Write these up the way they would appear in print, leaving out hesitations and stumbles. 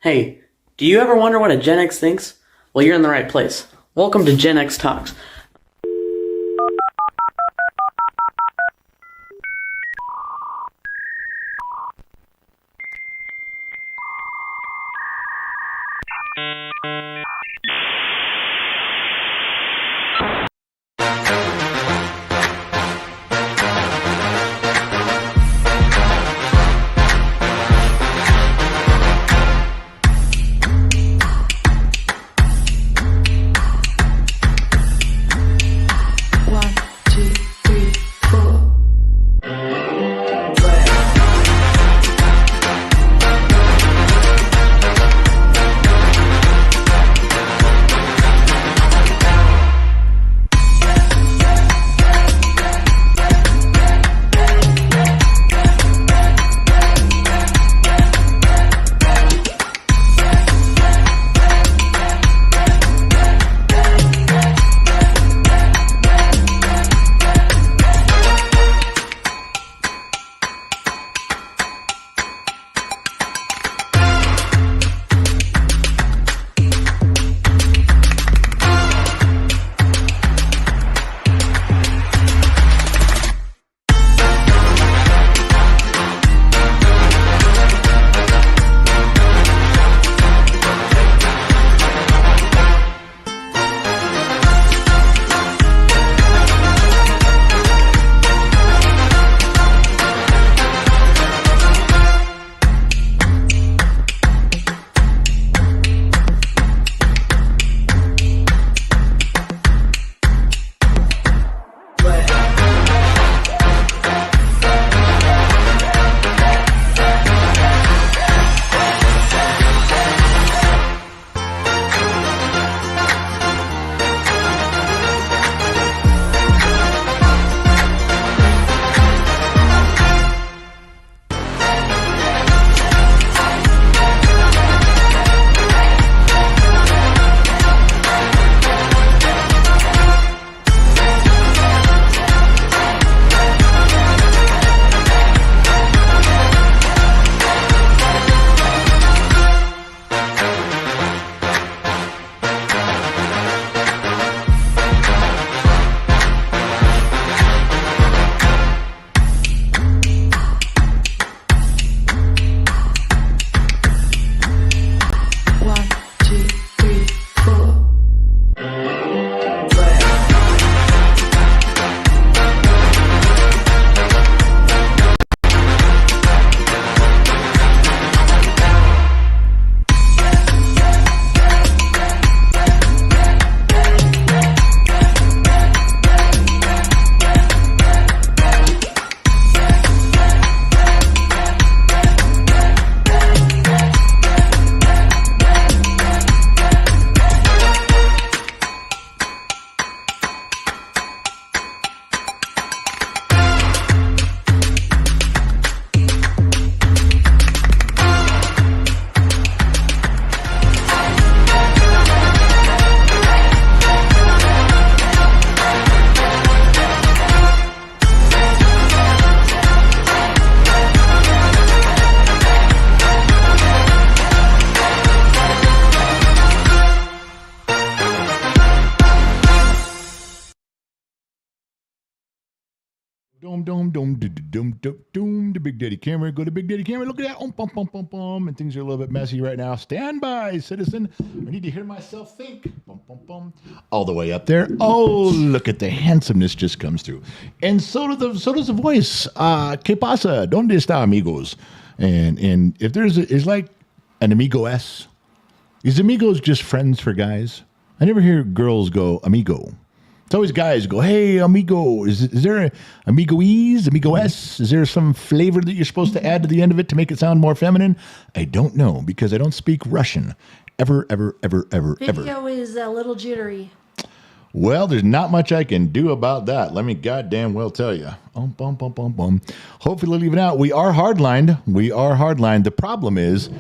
Hey, do you ever wonder what a Gen X thinks? Well, you're in the right place. Welcome to Gen X Talks. One, two, three, four. One, two, three, four. Doom, the Big Daddy Camera. Go to Big Daddy Camera. Look at that. And things are a little bit messy right now. Stand by, citizen. I need to hear myself think. All the way up there. Oh, look at the handsomeness just comes through. And so does the voice. ¿Qué pasa? ¿Dónde está, amigos? And if is like an amigo S, is amigos just friends for guys? I never hear girls go amigo. It's always guys go, hey, amigo. Is there a amigoese, amigo S? Is there some flavor that you're supposed to add to the end of it to make it sound more feminine? I don't know because I don't speak Russian. Ever. Video is a little jittery. Well, there's not much I can do about that. Let me goddamn well tell you. Hopefully they'll leave it out. We are hardlined. The problem is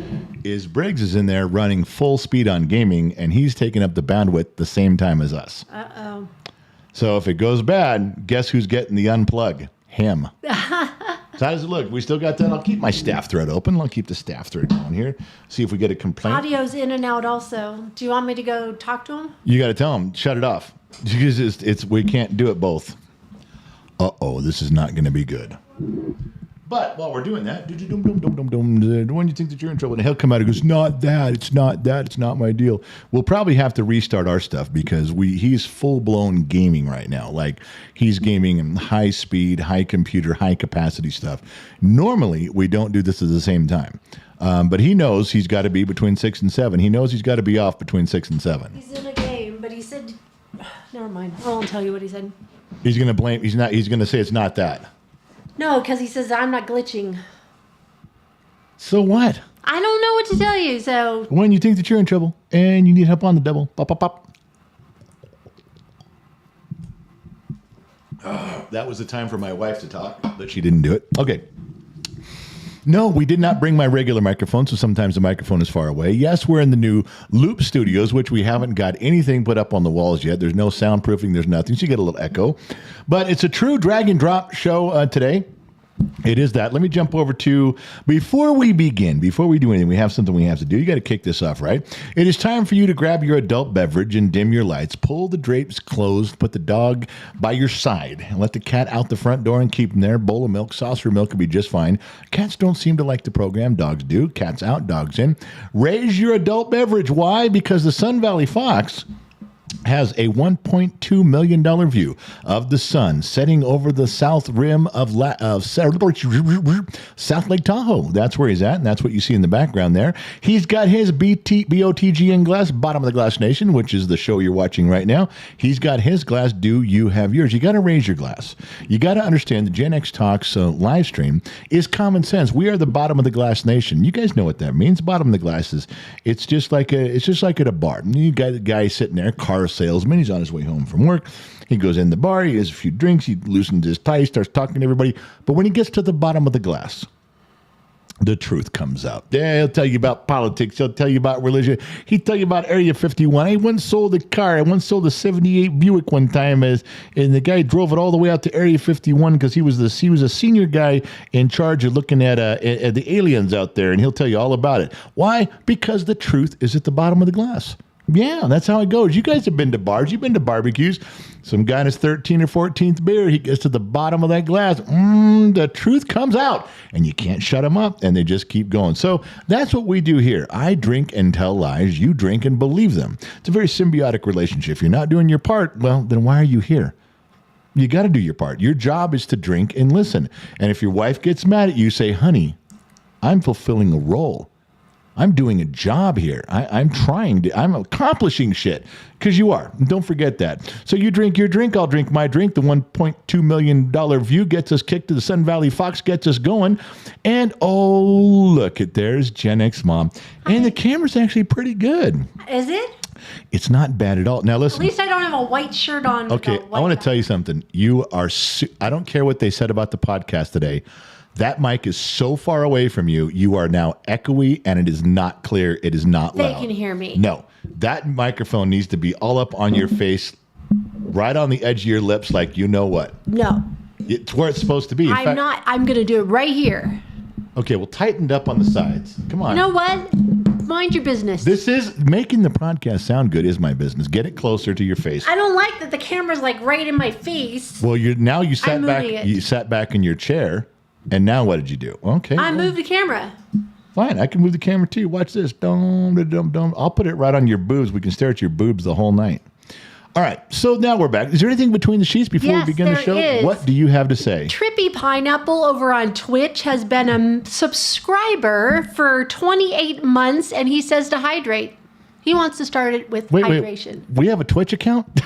Briggs is in there running full speed on gaming, and he's taking up the bandwidth the same time as us. Uh-oh. So if it goes bad, guess who's getting the unplug? Him. So how does it look? We still got that. I'll keep my staff thread open. I'll keep the staff thread going here. See if we get a complaint. Audio's in and out also. Do you want me to go talk to him? You got to tell them, shut it off. Because it's we can't do it both. Uh-oh, this is not going to be good. But while we're doing that, when you think that you're in trouble, and he'll come out and goes, not that, it's not my deal. We'll probably have to restart our stuff because he's full-blown gaming right now. Like, he's gaming in high speed, high computer, high capacity stuff. Normally, we don't do this at the same time. But he knows he's got to be between 6 and 7. He knows he's got to be off between 6 and 7. He's in a game, but he said, never mind. I won't tell you what he said. He's going to blame, he's going to say it's not that. No, because he says I'm not glitching. So what? I don't know what to tell you, so... When you think that you're in trouble and you need help on the double, pop, pop, pop. That was the time for my wife to talk, but she didn't do it. Okay. No, we did not bring my regular microphone, so sometimes the microphone is far away. Yes, we're in the new Loop Studios, which we haven't got anything put up on the walls yet. There's no soundproofing. There's nothing, so you get a little echo. But it's a true drag and drop show today. It is that. Let me jump over to, before we do anything, we have something we have to do. You got to kick this off, right? It is time for you to grab your adult beverage and dim your lights. Pull the drapes closed. Put the dog by your side. And let the cat out the front door and keep him there. Bowl of milk, saucer of milk will be just fine. Cats don't seem to like the program. Dogs do. Cats out, dogs in. Raise your adult beverage. Why? Because the Sun Valley Fox has a $1.2 million view of the sun setting over the south rim of South Lake Tahoe. That's where he's at, and that's what you see in the background there. He's got his BOTGN glass, Bottom of the Glass Nation, which is the show you're watching right now. He's got his glass. Do you have yours? You got to raise your glass. You got to understand the Gen X Talks live stream is common sense. We are the Bottom of the Glass Nation. You guys know what that means. Bottom of the glass is, it's just like at a bar. You got a guy sitting there, car salesman. He's on his way home from work. He goes in the bar. He has a few drinks. He loosens his tie. He starts talking to everybody. But when he gets to the bottom of the glass, the truth comes out. Yeah, he'll tell you about politics. He'll tell you about religion. He'll tell you about Area 51. I once sold a car. I once sold a 78 Buick one time, and the guy drove it all the way out to Area 51 because he was a senior guy in charge of looking at the aliens out there, and he'll tell you all about it. Why? Because the truth is at the bottom of the glass. Yeah, that's how it goes. You guys have been to bars. You've been to barbecues. Some guy in his 13th or 14th beer, he gets to the bottom of that glass. The truth comes out, and you can't shut them up, and they just keep going. So that's what we do here. I drink and tell lies. You drink and believe them. It's a very symbiotic relationship. If you're not doing your part, well, then why are you here? You got to do your part. Your job is to drink and listen. And if your wife gets mad at you, say, honey, I'm fulfilling a role. I'm doing a job here. I'm accomplishing shit. Because you are. Don't forget that. So you drink your drink, I'll drink my drink. The $1.2 million view gets us kicked to the Sun Valley Fox, gets us going. And oh, look at there's Gen X Mom. And the camera's actually pretty good. Is it? It's not bad at all. Now listen. At least I don't have a white shirt on. Okay, I want to tell you something. You are, I don't care what they said about the podcast today. That mic is so far away from you, you are now echoey, and it is not clear. It is not loud. They can hear me. No. That microphone needs to be all up on your face, right on the edge of your lips, like you know what. No. It's where it's supposed to be. I'm going to do it right here. Okay, well, tightened up on the sides. Come on. You know what? Mind your business. This is, making the podcast sound good is my business. Get it closer to your face. I don't like that the camera's like right in my face. Well, you sat back. You sat back in your chair. And now what did you do? Okay. I moved the camera. Fine. I can move the camera too. Watch this. I'll put it right on your boobs. We can stare at your boobs the whole night. All right. So now we're back. Is there anything between the sheets before we begin the show? Is. What do you have to say? Trippy Pineapple over on Twitch has been a subscriber for 28 months, and he says to hydrate. He wants to start it with hydration. We have a Twitch account?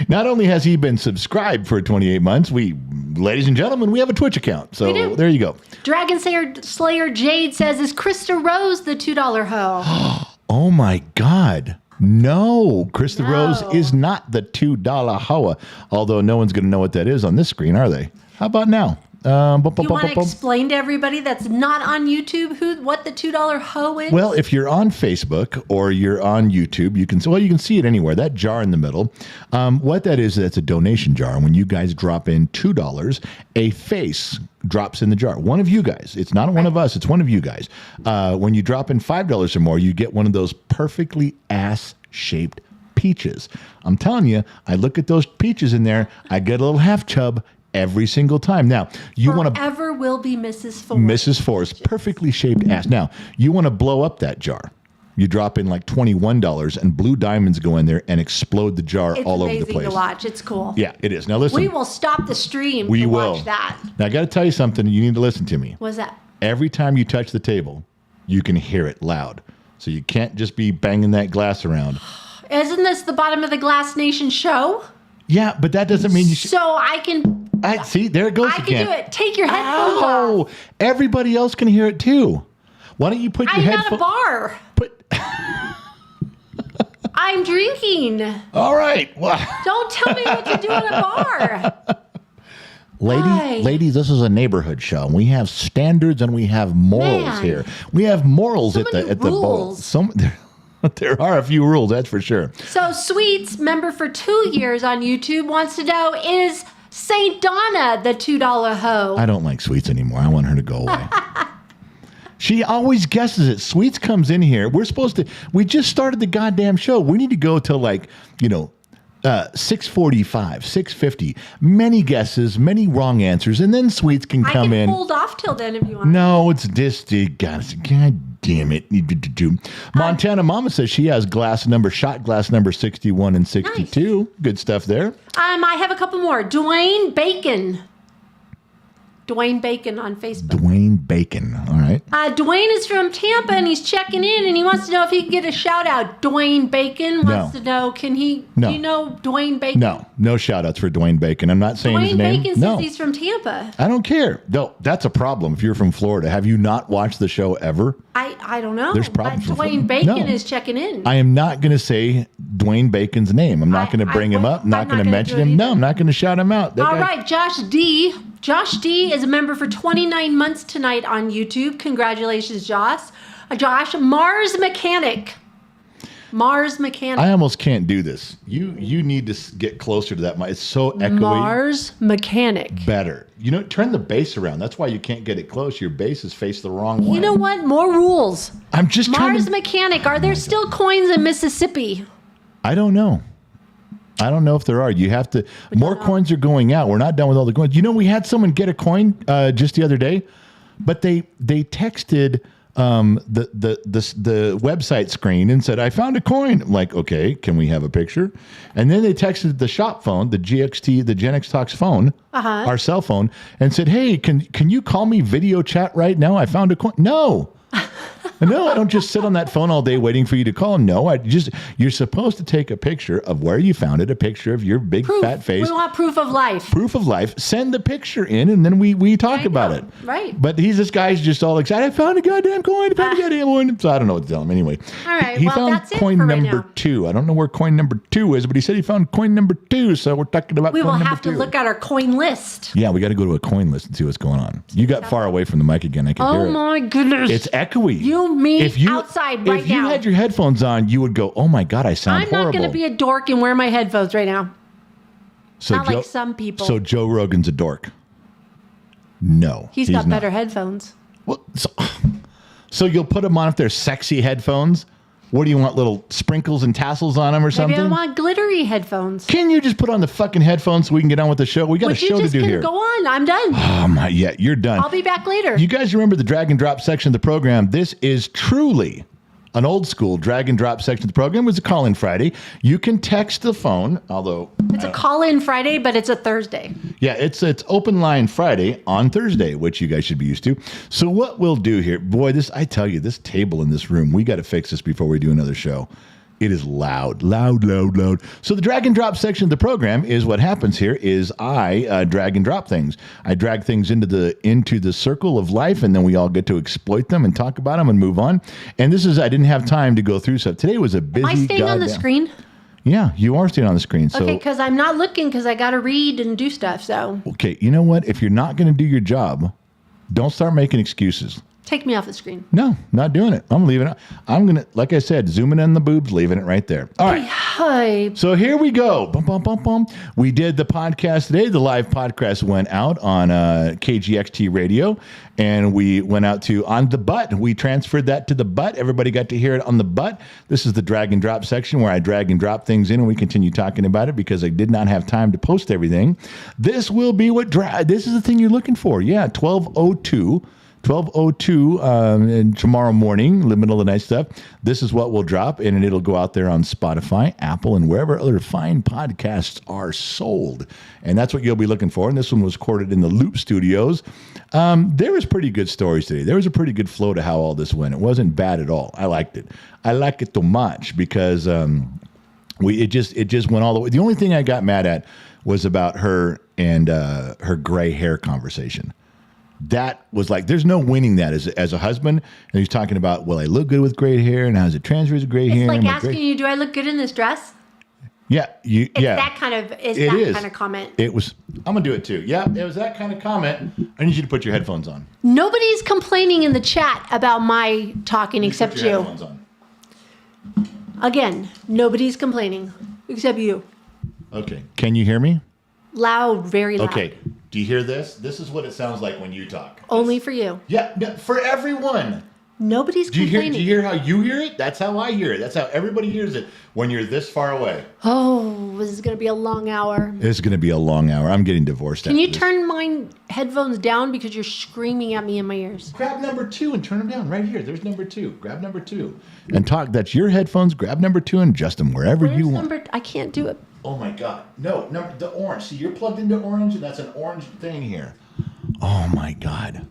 Not only has he been subscribed for 28 months, ladies and gentlemen, we have a Twitch account. So there you go. Dragon Slayer Jade says, is Krista Rose the $2 hoe? Oh my God. No, Krista Rose is not the $2 hoa. Although no one's going to know what that is on this screen, are they? How about now? You want to explain to everybody that's not on YouTube what the $2 hoe is? Well, if you're on Facebook or you're on YouTube, you can see it anywhere. That jar in the middle, what that is, that's a donation jar. When you guys drop in $2, a face drops in the jar. One of you guys. It's not one of us. It's one of you guys. When you drop in $5 or more, you get one of those perfectly ass-shaped peaches. I'm telling you, I look at those peaches in there, I get a little half chub every single time. Now, you want to... Forever will be Mrs. Ford. Mrs. Ford's perfectly shaped ass. Now, you want to blow up that jar. You drop in like $21 and blue diamonds go in there and explode the jar all over the It's place. amazing to watch. It's cool. Yeah, it is. Now listen. We will stop the stream We to will. watch that. Now I got to tell you something. You need to listen to me. What's that? Every time you touch the table, you can hear it loud. So you can't just be banging that glass around. Isn't this the Bottom of the Glass Nation show? Yeah, but that doesn't mean you should... So I can... see, there it goes I again. can do it. Take your headphones off. Oh, everybody else can hear it too. Why don't you put your I'm headphones... at a bar. I'm drinking. All right. Well... Don't tell me what to do at a bar. Why? Ladies, this is a neighborhood show. We have standards and we have morals Man. here. We have morals So at many the bowl. rules. There are a few rules, that's for sure. So Sweets, member for 2 years on YouTube, wants to know, is St. Donna the $2 hoe? I don't like Sweets anymore. I want her to go away. She always guesses it. Sweets comes in here. We just started the goddamn show. We need to go till 6:45, 6:50. Many guesses, many wrong answers, and then Sweets can I come can in. hold off till then if you want. No, it's this. God damn it. Montana Mama says she has shot glass number 61 and 62. Nice. Good stuff there. I have a couple more. Dwayne Bacon on Facebook. Dwayne Bacon. All right. Dwayne is from Tampa and he's checking in and he wants to know if he can get a shout out. Dwayne Bacon wants to know, do you know Dwayne Bacon? No shout outs for Dwayne Bacon. I'm not saying his Dwayne name. Bacon No. says he's from Tampa. I don't care. No, that's a problem if you're from Florida. Have you not watched the show ever? I don't know. There's problems But with Dwayne him. Bacon No. is checking in. I am not going to say Dwayne Bacon's name. I'm not going to bring him up. I'm not going to mention him. No, I'm not going to shout him out. All right, Josh D. Josh D is a member for 29 months tonight on YouTube. Congratulations, Josh. Mars Mechanic. I almost can't do this. You need to get closer to that. It's so echoey. Mars Mechanic. Better. Turn the bass around. That's why you can't get it close. Your bass is faced the wrong way. You know what? More rules. I'm just trying Mars to... Mechanic. Are there still coins in Mississippi? I don't know. I don't know if there are. You have to... More coins are going out. We're not done with all the coins. We had someone get a coin just the other day, but they texted the website screen and said, I found a coin. I'm like, okay, can we have a picture? And then they texted the shop phone, the GXT, the Gen X Talks phone, our cell phone, and said, hey, can you call me video chat right now? I found a coin. No. No, I don't just sit on that phone all day waiting for you to call. No, you're supposed to take a picture of where you found it, a picture of your big fat face. We want proof of life. Proof of life. Send the picture in, and then we talk about it. Right. But this guy's just all excited. I found a goddamn coin. I found a goddamn coin. So I don't know what to tell him anyway. All right. He Well, found that's it coin for right number now. 2. I don't know where coin number 2 is, but he said he found coin number 2. So we're talking about We coin will number have 2. to look at our coin list. Yeah, we got to go to a coin list and see what's going on. You got far away from the mic again. I can hear Oh it. my goodness. It's echoey. You mean outside right If you now. had your headphones on, you would go, oh my God, I sound I'm horrible. not going to be a dork and wear my headphones right now. So not like some people. So Joe Rogan's a dork. No. He's got not. better headphones. Well, so you'll put them on if they're sexy headphones? What do you want, little sprinkles and tassels on them or something? Maybe I want glittery headphones. Can you just put on the fucking headphones so we can get on with the show? We got a show to do here. Go on. I'm done. Oh my, yeah, you're done. I'll be back later. You guys remember the drag and drop section of the program? This is truly an old school drag and drop section of the program. It was a call-in Friday. You can text the phone, although... It's a call-in Friday, but it's a Thursday. Yeah, it's open line Friday on Thursday, which you guys should be used to. So what we'll do here, boy, I tell you, this table in this room, we got to fix this before we do another show. It is loud. So the drag and drop section of the program is what happens here is I drag and drop things. I drag things into the circle of life, and then we all get to exploit them and talk about them and move on. And I didn't have time to go through stuff. Today was a busy Am I staying on the screen? Yeah, you are staying on the screen. So Okay, because I'm not looking because I got to read and do stuff. So okay, you know what? If you're not going to do your job, don't start making excuses. take me off the screen. No, not doing it. I'm leaving it. I'm going to, like I said, zooming in the boobs, leaving it right there. All right. Hi. So here we go. Bum, bum, bum, bum. We did the podcast today. The live podcast went out on KGXT radio, and we went out to On the Butt. We transferred that to the Butt. Everybody got to hear it on the Butt. This is the drag and drop section where I drag and drop things in, and we continue talking about it because I did not have time to post everything. This will be what this is the thing you're looking for. Yeah, 12:02 and tomorrow morning, the middle of the night stuff. This is what will drop, and it'll go out there on Spotify, Apple, and wherever other fine podcasts are sold. And that's what you'll be looking for. And this one was recorded in the Loop Studios. There was pretty good stories today. There was a pretty good flow to how all this went. It wasn't bad at all. I liked it. I like it too much because it just went all the way. The only thing I got mad at was about her and her gray hair conversation. That was like, there's no winning that as a husband. And he's talking about, well, I look good with gray hair, and how's it transfers to gray hair? It's like and my asking you, do I look good in this dress? Yeah, It's that kind of kind of comment. It was. I'm gonna do it too. Yeah, it was that kind of comment. I need you to put your headphones on. Nobody's complaining in the chat about my talking except Put your you. headphones on. Again, nobody's complaining except you. Okay. Can you hear me? Loud, very loud. Okay. Do you hear this? This is what it sounds like when you talk. Only for you. Yeah, no, for everyone. Nobody's Do you complaining. hear how you hear it? That's how I hear it. That's how everybody hears it when you're this far away. Oh, this is going to be a long hour. It's going to be a long hour. I'm getting divorced. Can you after this. turn my headphones down because you're screaming at me in my ears? Grab number 2 and turn them down right here. There's number 2. Grab number 2 and talk. That's your headphones. Grab number 2 and adjust them wherever Where's you want. I can't do it. Oh my God. No, the orange. See, you're plugged into orange, and that's an orange thing here. Oh my God.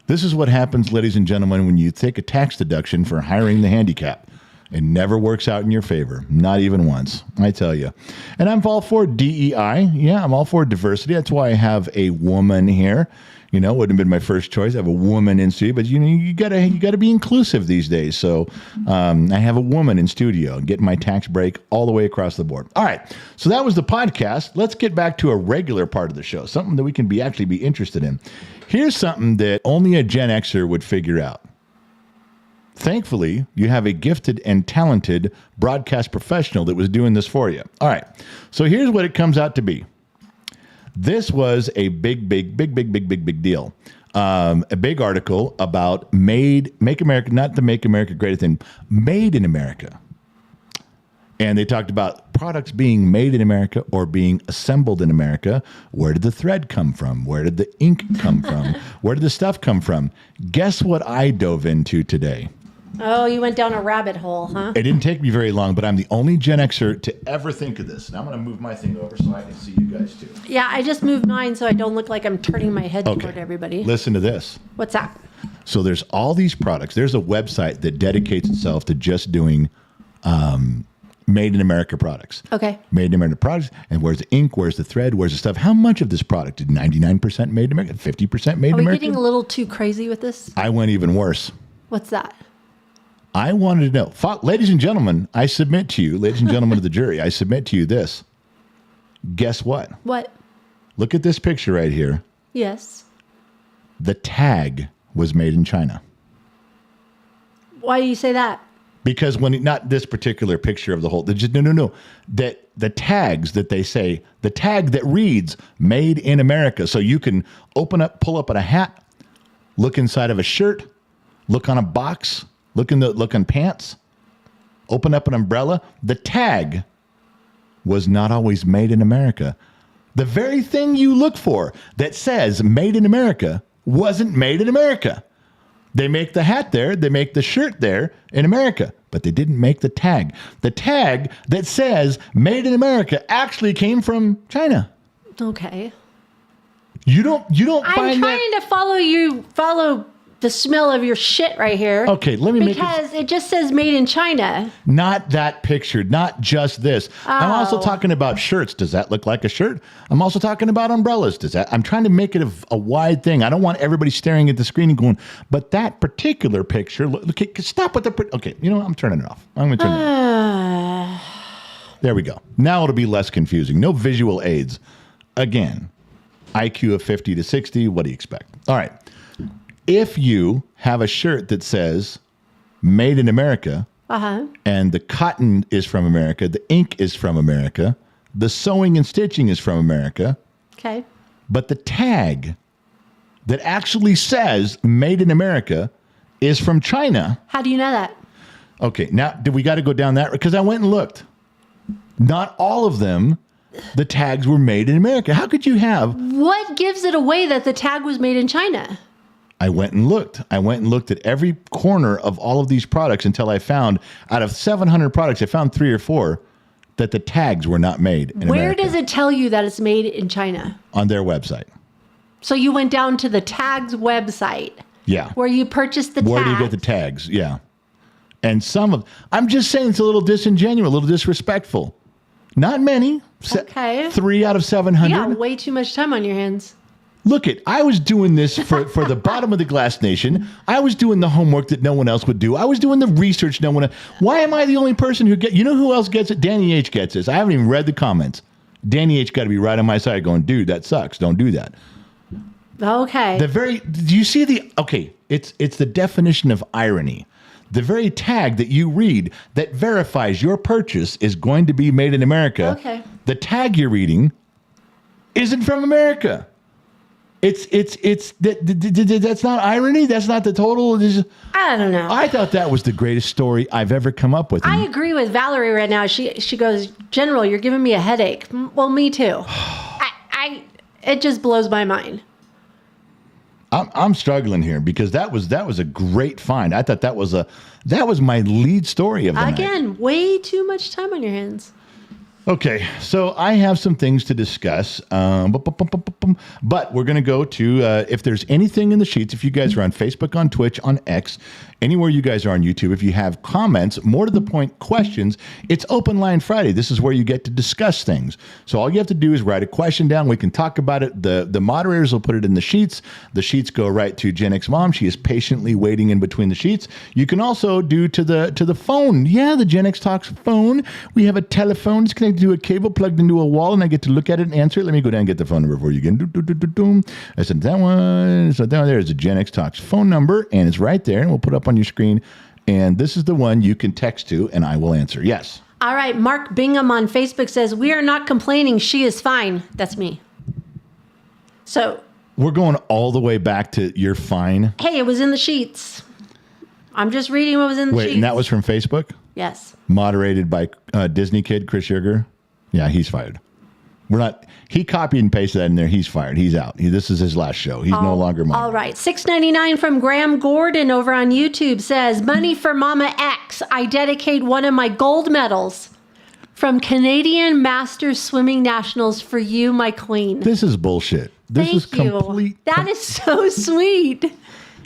This is what happens, ladies and gentlemen, when you take a tax deduction for hiring the handicap. It never works out in your favor. Not even once, I tell you. And I'm all for DEI. Yeah, I'm all for diversity. That's why I have a woman here. You know, wouldn't have been my first choice. I have a woman in studio, but you gotta be inclusive these days. So I have a woman in studio, getting my tax break all the way across the board. All right, so that was the podcast. Let's get back to a regular part of the show, something that we can actually be interested in. Here's something that only a Gen Xer would figure out. Thankfully, you have a gifted and talented broadcast professional that was doing this for you. All right, so here's what it comes out to be. This was a big deal. A big article about Make America, not the Make America Great Thing, Made in America. And they talked about products being made in America or being assembled in America. Where did the thread come from? Where did the ink come from? Where did the stuff come from? Guess what I dove into today? Oh, you went down a rabbit hole, huh? It didn't take me very long, but I'm the only Gen Xer to ever think of this. Now I'm going to move my thing over so I can see you guys too. Yeah, I just moved mine so I don't look like I'm turning my head toward everybody. Listen to this. What's that? So there's all these products. There's a website that dedicates itself to just doing made in America products. Okay. Made in America products. And where's the ink? Where's the thread? Where's the stuff? How much of this product did 99% made in America? 50% made in Are we America? getting a little too crazy with this? I went even worse. What's that? I wanted to know. Ladies and gentlemen, I submit to you, ladies and gentlemen of the jury, I submit to you this. Guess what? What? Look at this picture right here. Yes. The tag was made in China. Why do you say that? Because not this particular picture of the whole, no. That the tags that they say, the tag that reads made in America. So you can pull up at a hat, look inside of a shirt, look on a box, look in pants, open up an umbrella. The tag was not always made in America. The very thing you look for that says made in America wasn't made in America. They make the hat there, they make the shirt there in America, but they didn't make the tag. The tag that says made in America actually came from China. Okay. You don't I'm find that. trying to follow the smell of your shit right here. Okay, let me make it. Because it just says made in China. Not that picture, not just this. I'm also Oh. talking about shirts. Does that look like a shirt? I'm also talking about umbrellas. I'm trying to make it a wide thing. I don't want everybody staring at the screen and going, but that particular picture, stop with the, okay, you know what? I'm turning it off. I'm going to turn it off. There we go. Now it'll be less confusing. No visual aids. Again, IQ of 50 to 60. What do you expect? All right. If you have a shirt that says made in America, and the cotton is from America, the ink is from America, the sewing and stitching is from America, Okay. but the tag that actually says made in America is from China. How do you know that? Okay, now we got to go down that because I went and looked. Not all of them, the tags were made in America. How could you have? What gives it away that the tag was made in China? I went and looked. I went and looked at every corner of all of these products until I found, out of 700 products, I found 3 or 4 that the tags were not made in Where America. does it tell you that it's made in China? On their website. So you went down to the tags website Yeah. where you purchased the Where tags. do you get the tags? Yeah. And I'm just saying it's a little disingenuous, a little disrespectful. Not many. Okay. 3 out of 700. Yeah, way too much time on your hands. Look I was doing this for the bottom of the Glass Nation. I was doing the homework that no one else would do. I was doing the research no one else. Why am I the only person who you know who else gets it? Danny H gets this. I haven't even read the comments. Danny H got to be right on my side going, dude, that sucks. Don't do that. Okay. Do you see it's the definition of irony. The very tag that you read that verifies your purchase is going to be made in America. Okay. The tag you're reading isn't from America. That's not irony. That's not the total. I don't know. I thought that was the greatest story I've ever come up with. I agree with Valerie right now. She goes, General, you're giving me a headache. Well, me too. It just blows my mind. I'm struggling here because that was a great find. I thought that was my lead story of the night. Again, way too much time on your hands. Okay, so I have some things to discuss, but we're going to go to, if there's anything in the sheets, if you guys are on Facebook, on Twitch, on X, anywhere you guys are on YouTube, if you have comments, more to the point questions, it's Open Line Friday. This is where you get to discuss things. So all you have to do is write a question down. We can talk about it. The moderators will put it in the sheets. The sheets go right to Gen X Mom. She is patiently waiting in between the sheets. You can also do to the phone. Yeah, the Gen X Talks phone. We have a telephone. It's connected to a cable plugged into a wall, and I get to look at it and answer it. Let me go down and get the phone number for you again. I said that one. So down there is a Gen X Talks phone number, and it's right there, and we'll put it up on your screen. And this is the one you can text to, and I will answer. Yes. All right. Mark Bingham on Facebook says, we are not complaining. She is fine. That's me. So. We're going all the way back to you're fine. Hey, it was in the sheets. I'm just reading what was in the sheets. Wait, and that was from Facebook? Yes. Moderated by Disney kid Chris Sugar. Yeah, he's fired. He copied and pasted that in there. He's fired. He's out. This is his last show. He's no longer moderating. All right. $6.99 from Graham Gordon over on YouTube says, money for Mama X. I dedicate one of my gold medals from Canadian Masters Swimming Nationals for you, my queen. This is bullshit. This Thank is complete. you. That is so sweet.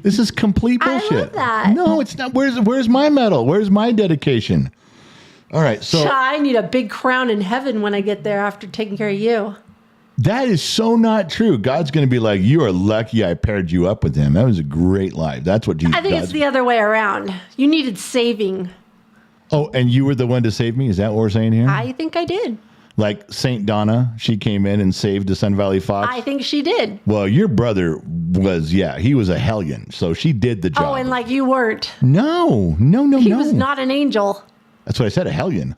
This is complete bullshit. I love that. No, it's not. Where's my medal? Where's my dedication? All right, so I need a big crown in heaven when I get there after taking care of you. that is so not true. God's going to be like, you are lucky I paired you up with him. That was a great life. That's what Jesus. I think it's the other way around. You needed saving. Oh, and you were the one to save me? Is that what we're saying here? I think I did. Like Saint Donna, she came in and saved the Sun Valley Fox. I think she did. Well, your brother was, he was a hellion. So she did the job. Oh, and like you weren't. No. He was not an angel. That's what I said, a hellion.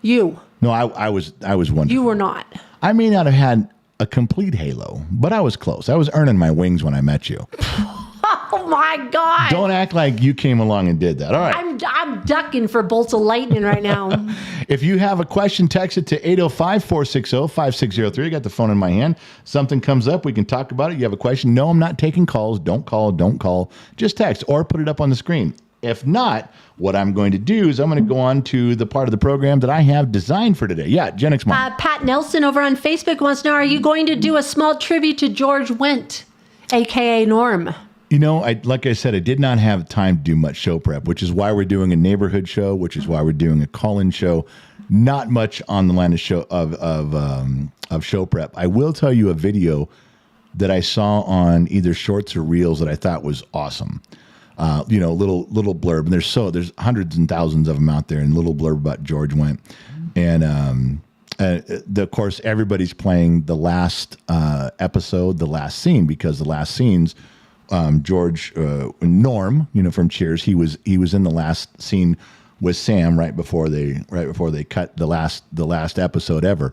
You. No, I was wonderful. You were not. I may not have had a complete halo, but I was close. I was earning my wings when I met you. Oh my God. Don't act like you came along and did that. All right. I'm ducking for bolts of lightning right now. If you have a question, text it to 805-460-5603. I got the phone in my hand. Something comes up, we can talk about it. You have a question? No, I'm not taking calls. Don't call. Just text or put it up on the screen. If not, what I'm going to do is I'm going to go on to the part of the program that I have designed for today. Yeah, Gen X Mom. Pat Nelson over on Facebook wants to know, are you going to do a small tribute to George Wendt, a.k.a. Norm? You know, like I said, I did not have time to do much show prep, which is why we're doing a neighborhood show, which is why we're doing a call-in show. Not much on the line of show of show prep. I will tell you a video that I saw on either Shorts or Reels that I thought was awesome. Little blurb, and there's hundreds and thousands of them out there, and little blurb about George Wendt. And of course, everybody's playing the last episode, the last scene, because the last scenes, George Norm, from Cheers, he was in the last scene with Sam right before they cut the last episode ever.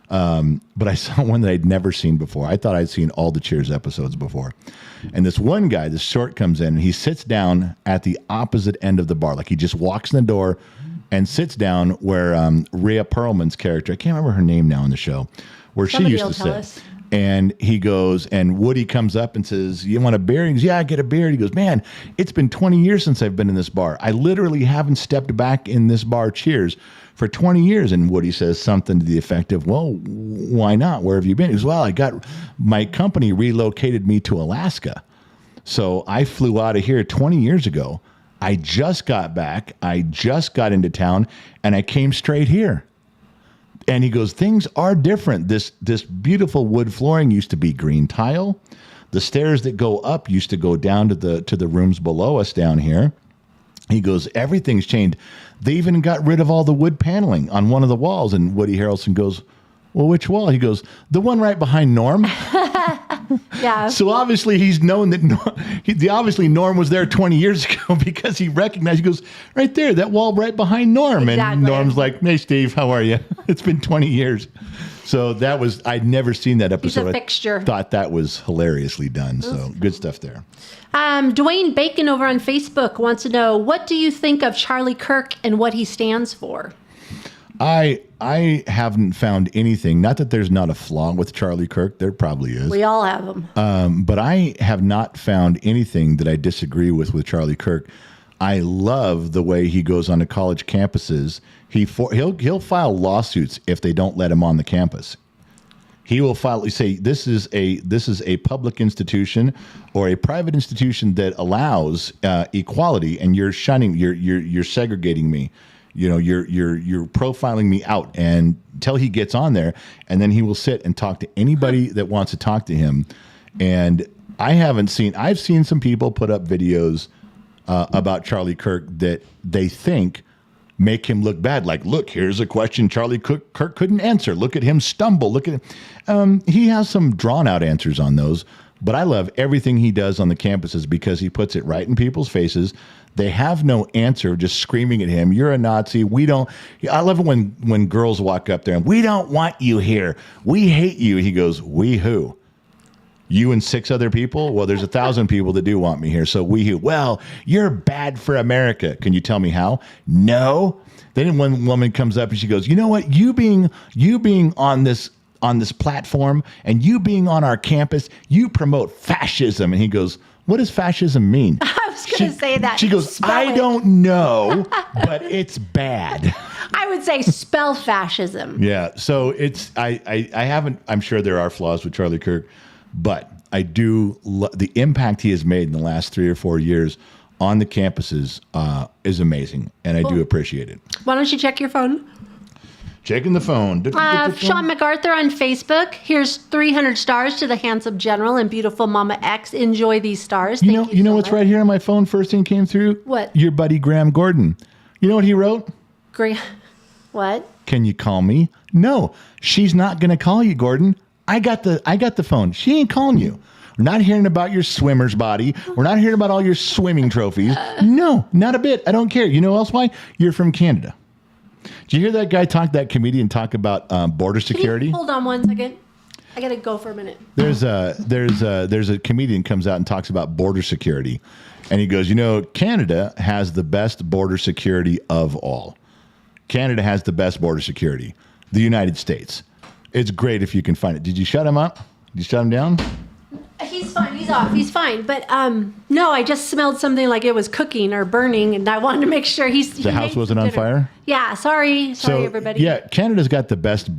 But I saw one that I'd never seen before. I thought I'd seen all the Cheers episodes before. And this one guy, this short, comes in and he sits down at the opposite end of the bar. Like he just walks in the door and sits down where Rhea Perlman's character, I can't remember her name now in the show, where Somebody she used to will sit. tell us. And he goes, and Woody comes up and says, "You want a beer?" He goes, "Yeah, I get a beer." He goes, "Man, it's been 20 years since I've been in this bar. I literally haven't stepped back in this bar, Cheers, for 20 years. And Woody says something to the effect of, "Well, why not? Where have you been?" He goes, "Well, my company relocated me to Alaska. So I flew out of here 20 years ago. I just got back. I just got into town and I came straight here." And he goes, "Things are different. This beautiful wood flooring used to be green tile. The stairs that go up used to go down to the rooms below us down here." He goes, "Everything's changed. They even got rid of all the wood paneling on one of the walls." And Woody Harrelson goes, "Well, which wall?" He goes, "The one right behind Norm." Yeah. So obviously he's known that obviously Norm was there 20 years ago because he recognized, he goes, "Right there, that wall right behind Norm." Exactly. And Norm's like, "Hey, Steve, how are you?" It's been 20 years. So I'd never seen that episode. fixture. I thought that was hilariously done. So good stuff there. Dwayne Bacon over on Facebook wants to know, what do you think of Charlie Kirk and what he stands for? I haven't found anything, not that there's not a flaw with Charlie Kirk, there probably is. We all have them. But I have not found anything that I disagree with Charlie Kirk. I love the way he goes onto college campuses. He'll file lawsuits if they don't let him on the campus. He will say this is a public institution or a private institution that allows equality, and you're segregating me. You're profiling me out, and until he gets on there, and then he will sit and talk to anybody that wants to talk to him. And I've seen some people put up videos about Charlie Kirk that they think make him look bad. Like, look, here's a question Charlie Kirk couldn't answer. Look at him stumble. Look at him. He has some drawn out answers on those, but I love everything he does on the campuses because he puts it right in people's faces. They have no answer, just screaming at him, "You're a Nazi. We don't." I love it when girls walk up there and, "We don't want you here. We hate you." He goes, "We who? You and 6 other people? Well, there's 1,000 people that do want me here. So we who? Well, you're bad for America. Can you tell me how?" No. Then one woman comes up and she goes, "You know what? You being on this platform and you being on our campus, you promote fascism." And he goes, "What does fascism mean?" I was going to say that. She goes, Spell "I it. don't know, but it's bad." I would say spell fascism. Yeah. So I haven't, I'm sure there are flaws with Charlie Kirk, but I do, the impact he has made in the last 3 or 4 years on the campuses is amazing. And I do appreciate it. Why don't you check your phone? Checking the phone. Sean MacArthur on Facebook. Here's 300 stars to the handsome general and beautiful Mama X. Enjoy these stars. You Thank know so what's much. right here on my phone? First thing came through. What? Your buddy Graham Gordon. You know what he wrote? Great. What? "Can you call me?" No, she's not going to call you, Gordon. I got the phone. She ain't calling you. We're not hearing about your swimmer's body. We're not hearing about all your swimming trophies. No, not a bit. I don't care. You know else why? You're from Canada. Did you hear that comedian talk about border security? Hold on one second. I got to go for a minute. There's a comedian comes out and talks about border security, and he goes, Canada has the best border security of all. Canada has the best border security. The United States. It's great if you can find it. Did you shut him up? Did you shut him down? He's fine. He's off. He's fine. But no, I just smelled something like it was cooking or burning, and I wanted to make sure The house wasn't on fire? Yeah. Sorry, everybody. Yeah, Canada's got the best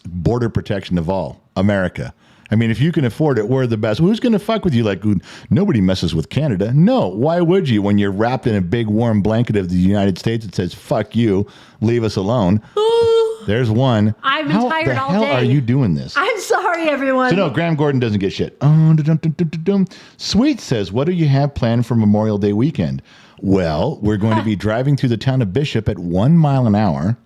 border protection of all. America. I mean, if you can afford it, we're the best. Who's going to fuck with you? Like, nobody messes with Canada. No, why would you? When you're wrapped in a big warm blanket of the United States, it says, "Fuck you, leave us alone." There's one. I've been How tired the all hell day. are you doing this? I'm sorry, everyone. So no, Graham Gordon doesn't get shit. Sweet says, "What do you have planned for Memorial Day weekend?" Well, we're going to be driving through the town of Bishop at 1 mile an hour.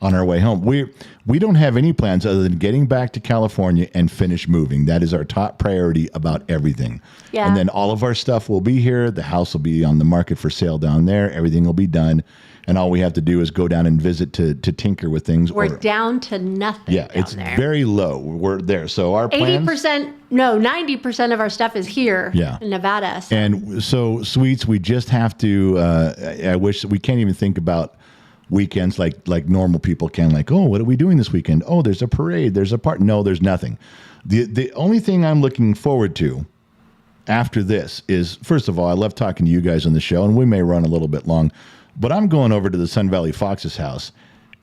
on our way home. We don't have any plans other than getting back to California and finish moving. That is our top priority about everything. Yeah. And then all of our stuff will be here. The house will be on the market for sale down there. Everything will be done. And all we have to do is go down and visit to tinker with things. We're down to nothing. Yeah, down it's there. very low. We're there. So our plans. 90% of our stuff is here Yeah. in Nevada. So. And so, Sweets, we just have to. I wish we can't even think about weekends like normal people can. Like, oh, what are we doing this weekend? Oh, there's a parade. There's a part. No, there's nothing. The only thing I'm looking forward to after this is, first of all, I love talking to you guys on the show, and we may run a little bit long, but I'm going over to the Sun Valley Fox's house.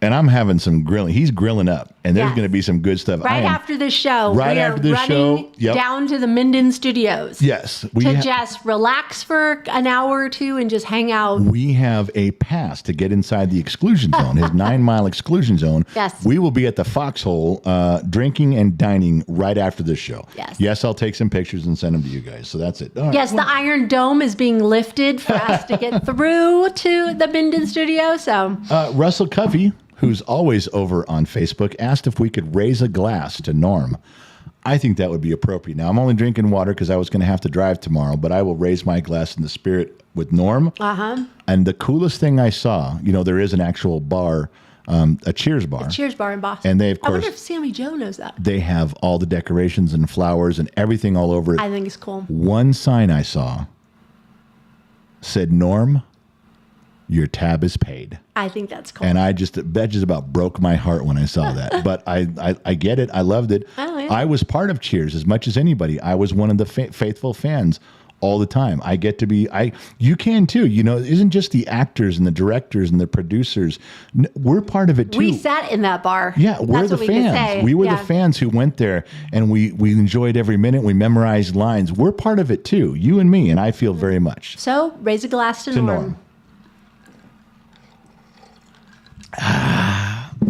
And I'm having some grilling. He's grilling up, and there's Yes. going to be some good stuff. Right after this show, Right we are after this running show, yep. down to the Minden Studios. Yes, To just relax for an hour or two and just hang out. we have a pass to get inside the exclusion zone, his 9-mile exclusion zone. Yes. We will be at the Foxhole drinking and dining right after this show. Yes. I'll take some pictures and send them to you guys. So that's it. All right. Yes, the Iron Dome is being lifted for us to get through to the Minden Studio. So Russell Cuffey, who's always over on Facebook, asked if we could raise a glass to Norm. I think that would be appropriate. Now, I'm only drinking water because I was going to have to drive tomorrow, but I will raise my glass in the spirit with Norm. And the coolest thing I saw, there is an actual bar, a Cheers bar. Cheers Bar in Boston. And they, of I wonder course, if Sammy Joe knows that. they have all the decorations and flowers and everything all over it. I think it's cool. One sign I saw said, Norm, your tab is paid. I think that's cool. And that just about broke my heart when I saw that. But I get it. I loved it. Oh, yeah. I was part of Cheers as much as anybody. I was one of the faithful fans all the time. I get to be, you can too, it isn't just the actors and the directors and the producers. We're part of it too. We sat in that bar. Yeah, we're That's the what we could say. fans. We were Yeah. the fans who went there, and we enjoyed every minute. We memorized lines. We're part of it too, you and me, and I feel very much. So raise a glass to Norm. Norm.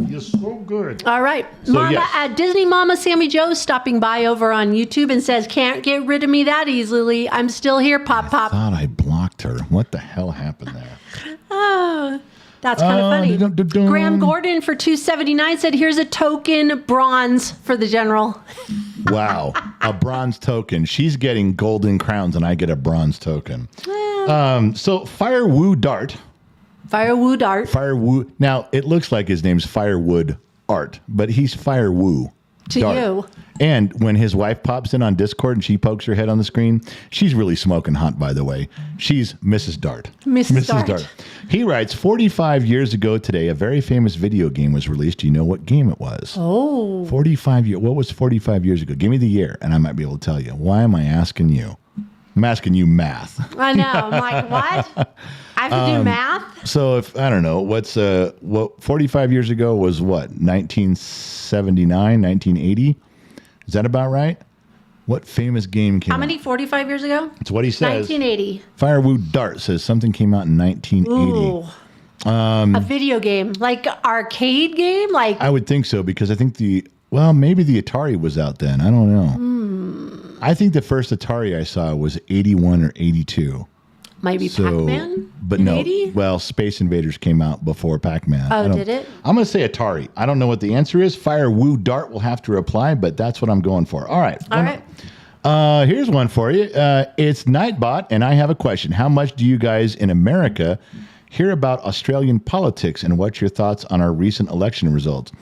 You're so good. All right. So, Mama yes. at Disney Mama Sammy Joe stopping by over on YouTube and says, can't get rid of me that easily. I'm still here, Pop Pop. Thought I blocked her. What the hell happened there? Oh, that's kind of funny. dum-dum-dum. Graham Gordon for $2.79 said, here's a token bronze for the general. Wow, a bronze token. She's getting golden crowns, and I get a bronze token. So Firewoo Dart. Firewood Art. Firewoo. Now, it looks like his name's Firewood Art, but he's Firewoo. To Dart. you. And when his wife pops in on Discord and she pokes her head on the screen, she's really smoking hot, by the way. She's Mrs. Dart. Mrs. Dart. He writes, 45 years ago today, a very famous video game was released. Do you know what game it was? Oh. 45 years. What was 45 years ago? Give me the year, and I might be able to tell you. Why am I asking you? I'm asking you math. I know. I'm like, what? I have to do math? So if I don't know, what 45 years ago was what? 1979, 1980? Is that about right? What famous game came How out? many 45 years ago? That's what he says. 1980. Firewoo Dart says something came out in 1980. Ooh. A video game. Like arcade game? Like I would think so because I think maybe the Atari was out then. I don't know. I think the first Atari I saw was 81 or 82. maybe So, Pac-Man? but in no. 80? Well, Space Invaders came out before Pac-Man. Oh, I don't- did it? I'm going to say Atari. I don't know what the answer is. Firewoo Dart will have to reply, but that's what I'm going for. All right. All right. Here's one for you. It's Nightbot, and I have a question. How much do you guys in America hear about Australian politics, and what's your thoughts on our recent election results?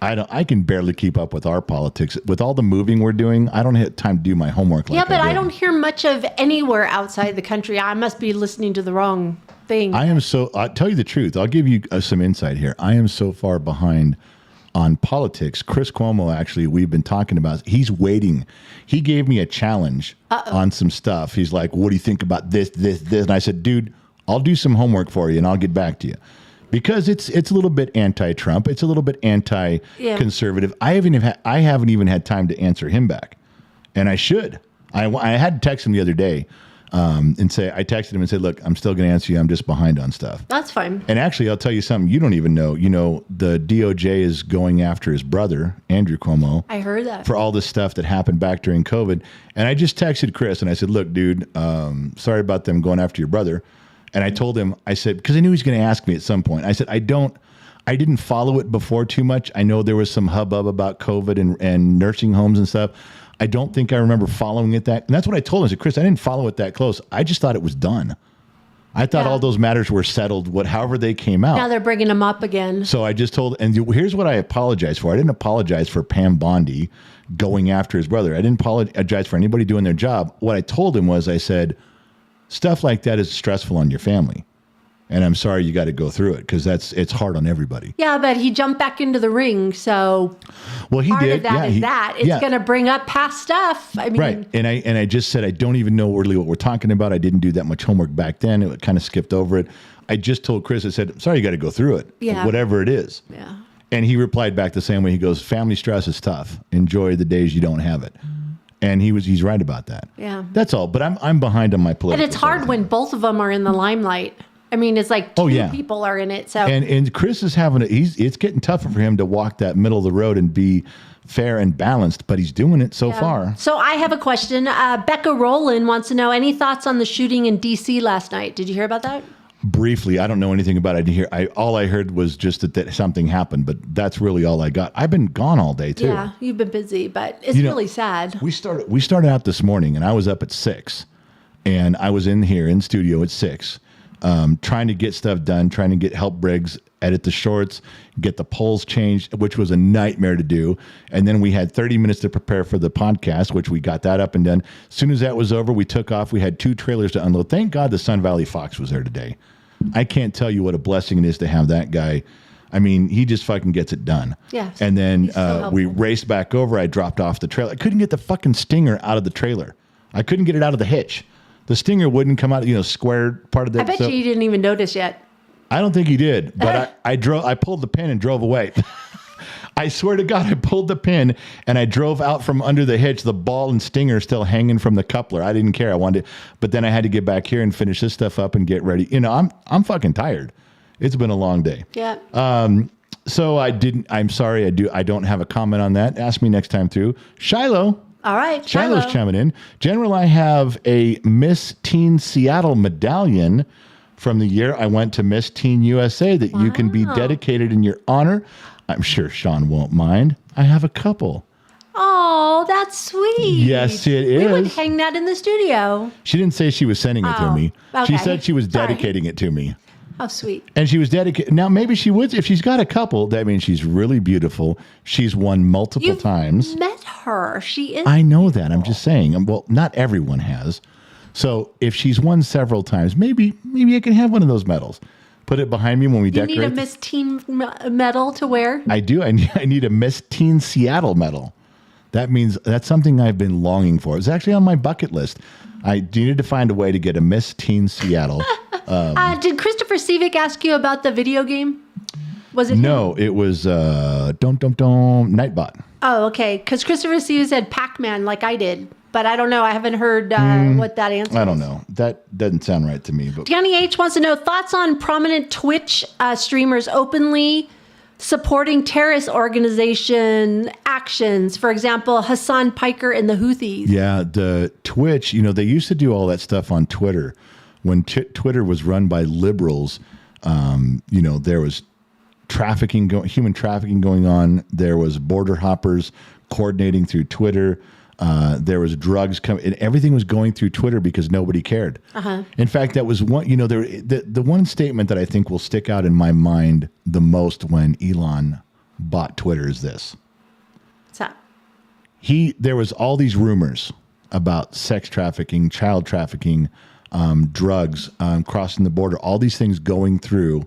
I can barely keep up with our politics. With all the moving we're doing, I don't have time to do my homework like Yeah, but I did. don't hear much of anywhere outside the country. I must be listening to the wrong thing. I'll tell you the truth. I'll give you some insight here. I am so far behind on politics. Chris Cuomo, actually, we've been talking about, he's waiting. He gave me a challenge on some stuff. He's like, what do you think about this? And I said, dude, I'll do some homework for you and I'll get back to you. Because it's a little bit anti-Trump. It's a little bit anti-conservative. I haven't even had time to answer him back. And I should. I had to text him the other day and say, I texted him and said, look, I'm still going to answer you. I'm just behind on stuff. That's fine. And actually, I'll tell you something you don't even know. You know, the DOJ is going after his brother, Andrew Cuomo. I heard that. For all this stuff that happened back during COVID. And I just texted Chris and I said, look, dude, sorry about them going after your brother. And I told him, I said, because I knew he was going to ask me at some point. I said, I don't I didn't follow it before too much. I know there was some hubbub about COVID and nursing homes and stuff. I don't think I remember following it and that's what I told him. I said, Chris, I didn't follow it that close. I just thought it was done. I thought all those matters were settled, however they came out. Now they're bringing them up again. So I just told, and here's what I apologize for. I didn't apologize for Pam Bondi going after his brother. I didn't apologize for anybody doing their job. What I told him was, I said, stuff like that is stressful on your family. And I'm sorry you got to go through it because it's hard on everybody. Yeah, but he jumped back into the ring, so well, he part did. of that is that. It's going to bring up past stuff. I mean, right. And I just said I don't even know really what we're talking about. I didn't do that much homework back then. It kind of skipped over it. I just told Chris, I said, sorry you got to go through it. Yeah. Whatever it is. Yeah. And he replied back the same way. He goes, family stress is tough. Enjoy the days you don't have it. And he's right about that. Yeah. That's all. But I'm behind on my political. And it's hard when both of them are in the limelight. I mean, it's like two people are in it. So and Chris is having it's getting tougher for him to walk that middle of the road and be fair and balanced, but he's doing it so far. So I have a question. Becca Rowland wants to know, any thoughts on the shooting in D.C. last night? Did you hear about that? Briefly, I don't know anything about it. All I heard was just that something happened, but that's really all I got. I've been gone all day too. Yeah, you've been busy, but it's really sad. We started out this morning, and I was up at 6, and I was in studio at 6. Trying to get stuff done, trying to help Briggs edit the shorts, get the polls changed, which was a nightmare to do. And then we had 30 minutes to prepare for the podcast, which we got that up and done. As soon as that was over, we took off. We had 2 trailers to unload. Thank God the Sun Valley Fox was there today. I can't tell you what a blessing it is to have that guy. I mean, he just fucking gets it done. Yeah. And then so we raced back over. I dropped off the trailer. I couldn't get the fucking Stinger out of the trailer. I couldn't get it out of the hitch. The Stinger wouldn't come out, square part of that. I bet you didn't even notice yet. I don't think he did, but I pulled the pin and drove away. I swear to God, I pulled the pin and I drove out from under the hitch, the ball and Stinger still hanging from the coupler. I didn't care. I wanted but then I had to get back here and finish this stuff up and get ready. I'm fucking tired. It's been a long day. Yeah. So I'm sorry. I don't have a comment on that. Ask me next time through. Shiloh. All right. Shiloh's chiming in. General, I have a Miss Teen Seattle medallion from the year I went to Miss Teen USA that you can be dedicated in your honor. I'm sure Sean won't mind. I have a couple. Oh, that's sweet. Yes, it is. We would hang that in the studio. She didn't say she was sending it to me. Okay. She said she was Sorry. dedicating it to me. Oh, sweet. And she was dedicated. Now, maybe she would. If she's got a couple, that means she's really beautiful. She's won multiple times. Met her. She is. I know that. I'm just saying. Well, not everyone has. So if she's won several times, maybe I can have one of those medals. Put it behind me when we You decorate. need a Miss Teen medal to wear? I do. I need a Miss Teen Seattle medal. That means that's something I've been longing for. It's actually on my bucket list. I needed to find a way to get a Miss Teen Seattle. Did Christopher Sievik ask you about the video game? Was it him? No, it was Nightbot. Oh, okay. Because Christopher Sievik said Pac-Man like I did. But I don't know. I haven't heard what that answer I don't is. know. That doesn't sound right to me. But Johnny H wants to know thoughts on prominent Twitch streamers openly supporting terrorist organization actions. For example, Hassan Piker and the Houthis. yeah, the Twitch, they used to do all that stuff on Twitter. When Twitter was run by liberals, there was human trafficking going on. There was border hoppers coordinating through Twitter. There was drugs coming, and everything was going through Twitter because nobody cared. In fact, that was one. The one statement that I think will stick out in my mind the most when Elon bought Twitter is this: What's up? there was all these rumors about sex trafficking, child trafficking, drugs, crossing the border, all these things going through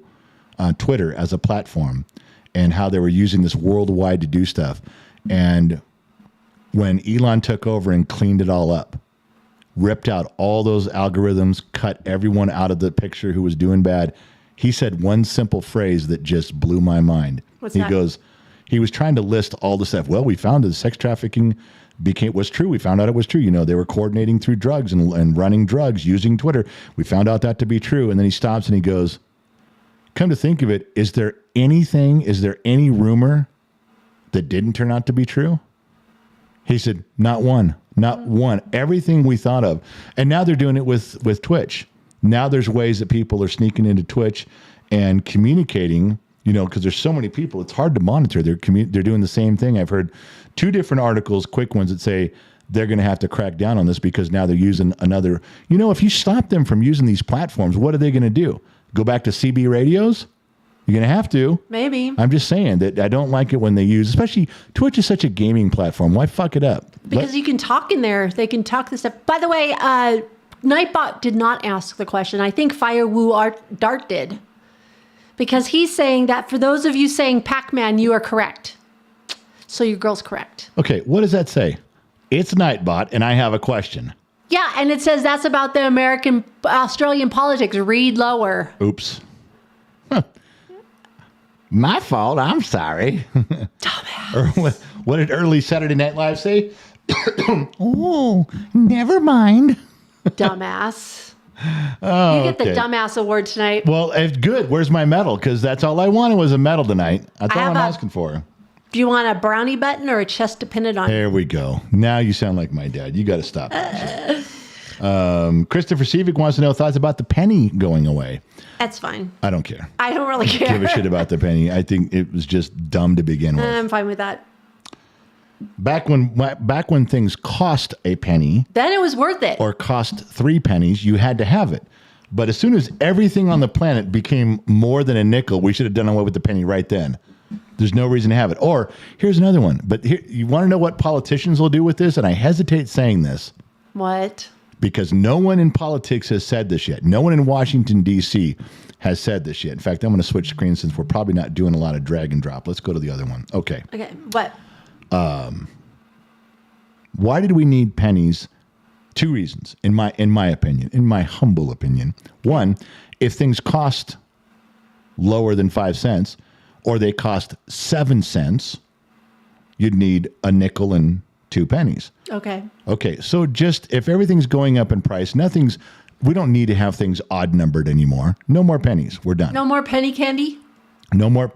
Twitter as a platform, and how they were using this worldwide to do stuff. And when Elon took over and cleaned it all up, ripped out all those algorithms, cut everyone out of the picture who was doing bad, he said one simple phrase that just blew my mind. What's that? He was trying to list all the stuff. Well, we found that sex trafficking was true. We found out it was true. They were coordinating through drugs and running drugs using Twitter. We found out that to be true. And then he stops and he goes, come to think of it, is there any rumor that didn't turn out to be true? He said, not one. Everything we thought of. And now they're doing it with Twitch. Now there's ways that people are sneaking into Twitch and communicating because there's so many people. It's hard to monitor. They're doing the same thing. I've heard 2 different articles, quick ones, that say they're going to have to crack down on this because now they're using another. If you stop them from using these platforms, what are they going to do? Go back to CB radios? You're going to have to. Maybe. I'm just saying that I don't like it when they use, especially Twitch is such a gaming platform. Why fuck it up? Because you can talk in there. They can talk this stuff. By the way, Nightbot did not ask the question. I think Firewoo Dart did. Because he's saying that for those of you saying Pac-Man, you are correct. So your girl's correct. Okay, what does that say? It's Nightbot, and I have a question. Yeah, and it says that's about the Australian politics. Read lower. Oops. Huh. My fault. I'm sorry. Dumbass. Or what did early Saturday Night Live say? Oh, never mind. Dumbass. Oh, You get the okay. dumbass award tonight. Well, it's good. Where's my medal? Because that's all I wanted was a medal tonight. That's I all have I'm a- asking for. Do you want a brownie button or a chest to pin it on? There we go. Now you sound like my dad. You got to stop. Christopher Sevick wants to know thoughts about the penny going away. That's fine. I don't care. I don't really care. Give a shit about the penny. I think it was just dumb to begin with. I'm fine with that. Back when things cost a penny Then it was worth it. or cost 3 pennies, you had to have it. But as soon as everything on the planet became more than a nickel, we should have done away with the penny right then. There's no reason to have it. Or here's another one. But here, you want to know what politicians will do with this? And I hesitate saying this What? because no one in politics has said this yet. No one in Washington, D.C. has said this yet. In fact, I'm going to switch screens since we're probably not doing a lot of drag and drop. Let's go to the other one. Okay. Okay. What? Why did we need pennies? 2 reasons, in my opinion, in my humble opinion. One, if things cost lower than 5 cents, or they cost 7 cents, you'd need a nickel and 2 pennies. Okay. Okay, so just if everything's going up in price, we don't need to have things odd numbered anymore. No more pennies. We're done. No more penny candy? No more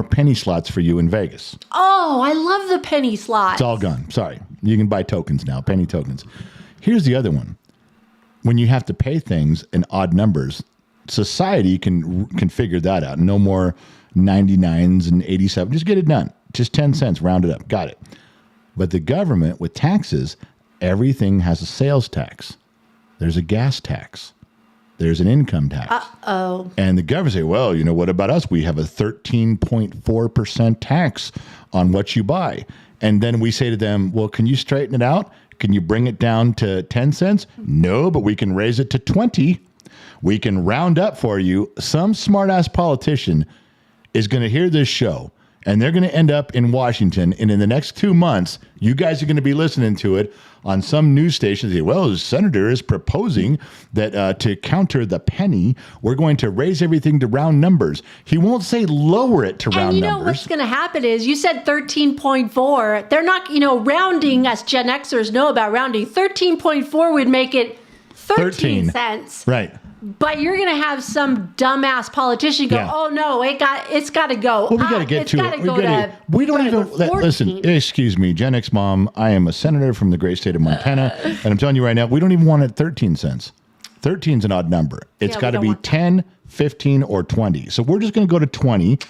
penny slots for you in Vegas. Oh, I love the penny slot. It's all gone. Sorry. You can buy tokens now, penny tokens. Here's the other one. When you have to pay things in odd numbers, society can figure that out. No more 99s and 87. Just get it done. Just 10 cents, round it up. Got it. But the government with taxes, everything has a sales tax. There's a gas tax. There's an income tax. Uh-oh. And the government say, well, what about us? We have a 13.4% tax on what you buy. And then we say to them, well, can you straighten it out? Can you bring it down to 10 cents? No, but we can raise it to 20. We can round up for you. Some smart-ass politician is going to hear this show, and they're going to end up in Washington. And in the next 2 months, you guys are going to be listening to it on some news station. They say, well, the senator is proposing that to counter the penny, we're going to raise everything to round numbers. He won't say lower it to round And numbers. what's going to happen is you said 13.4. They're not, rounding, as Gen Xers know about rounding. 13.4 would make it 13 cents. Right. But you're going to have some dumbass politician go, Yeah. oh, no, it's got to go. Well, we got to get to it. We don't even listen. Excuse me, Gen X mom. I am a senator from the great state of Montana, and I'm telling you right now, we don't even want it 13 cents. 13 is an odd number. It's Yeah, got to we be don't want that. 10, 15, or 20. So we're just going to go to 20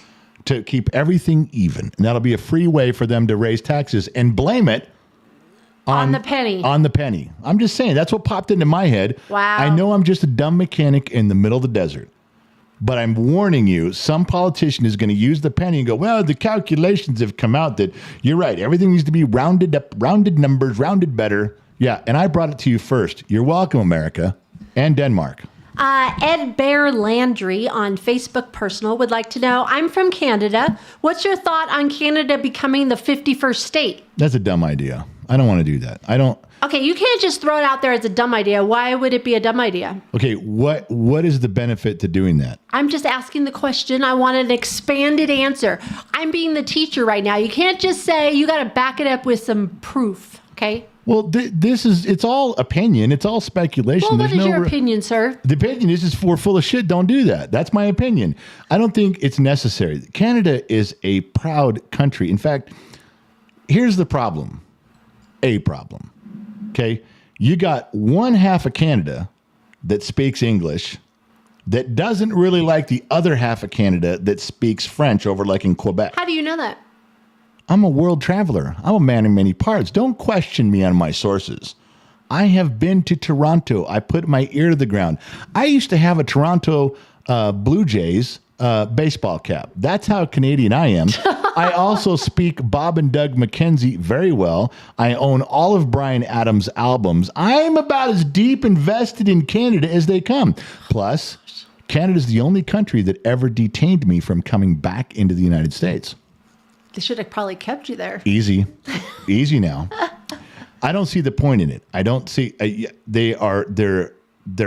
to keep everything even, and that'll be a free way for them to raise taxes and blame it on the penny. On the penny. I'm just saying, that's what popped into my head. Wow. I know I'm just a dumb mechanic in the middle of the desert, but I'm warning you, some politician is going to use the penny and go, well, the calculations have come out that you're right. Everything needs to be rounded up, rounded numbers, rounded better. Yeah, and I brought it to you first. You're welcome, America and Denmark. Ed Bear Landry on Facebook Personal would like to know, I'm from Canada. What's your thought on Canada becoming the 51st state? That's a dumb idea. I don't want to do that. I don't. Okay, you can't just throw it out there as a dumb idea. Why would it be a dumb idea? Okay, what is the benefit to doing that? I'm just asking the question. I want an expanded answer. I'm being the teacher right now. You can't just say, you got to back it up with some proof, okay? Well, it's all opinion. It's all speculation. Well, what There's is no your opinion, sir? The opinion is just we're full of shit. Don't do that. That's my opinion. I don't think it's necessary. Canada is a proud country. In fact, here's the problem. A problem. Okay. You got one half of Canada that speaks English. that doesn't really like the other half of Canada that speaks French over like in Quebec. How do you know that? I'm a world traveler. I'm a man in many parts. Don't question me on my sources. I have been to Toronto. I put my ear to the ground. I used to have a Toronto Blue Jays baseball cap. That's how Canadian I am. I also speak Bob and Doug McKenzie very well. I own all of Bryan Adams' albums. I'm about as deep invested in Canada as they come. Plus, Canada is the only country that ever detained me from coming back into the United States. They should have probably kept you there. Easy now. I don't see the point in it. I don't see. They're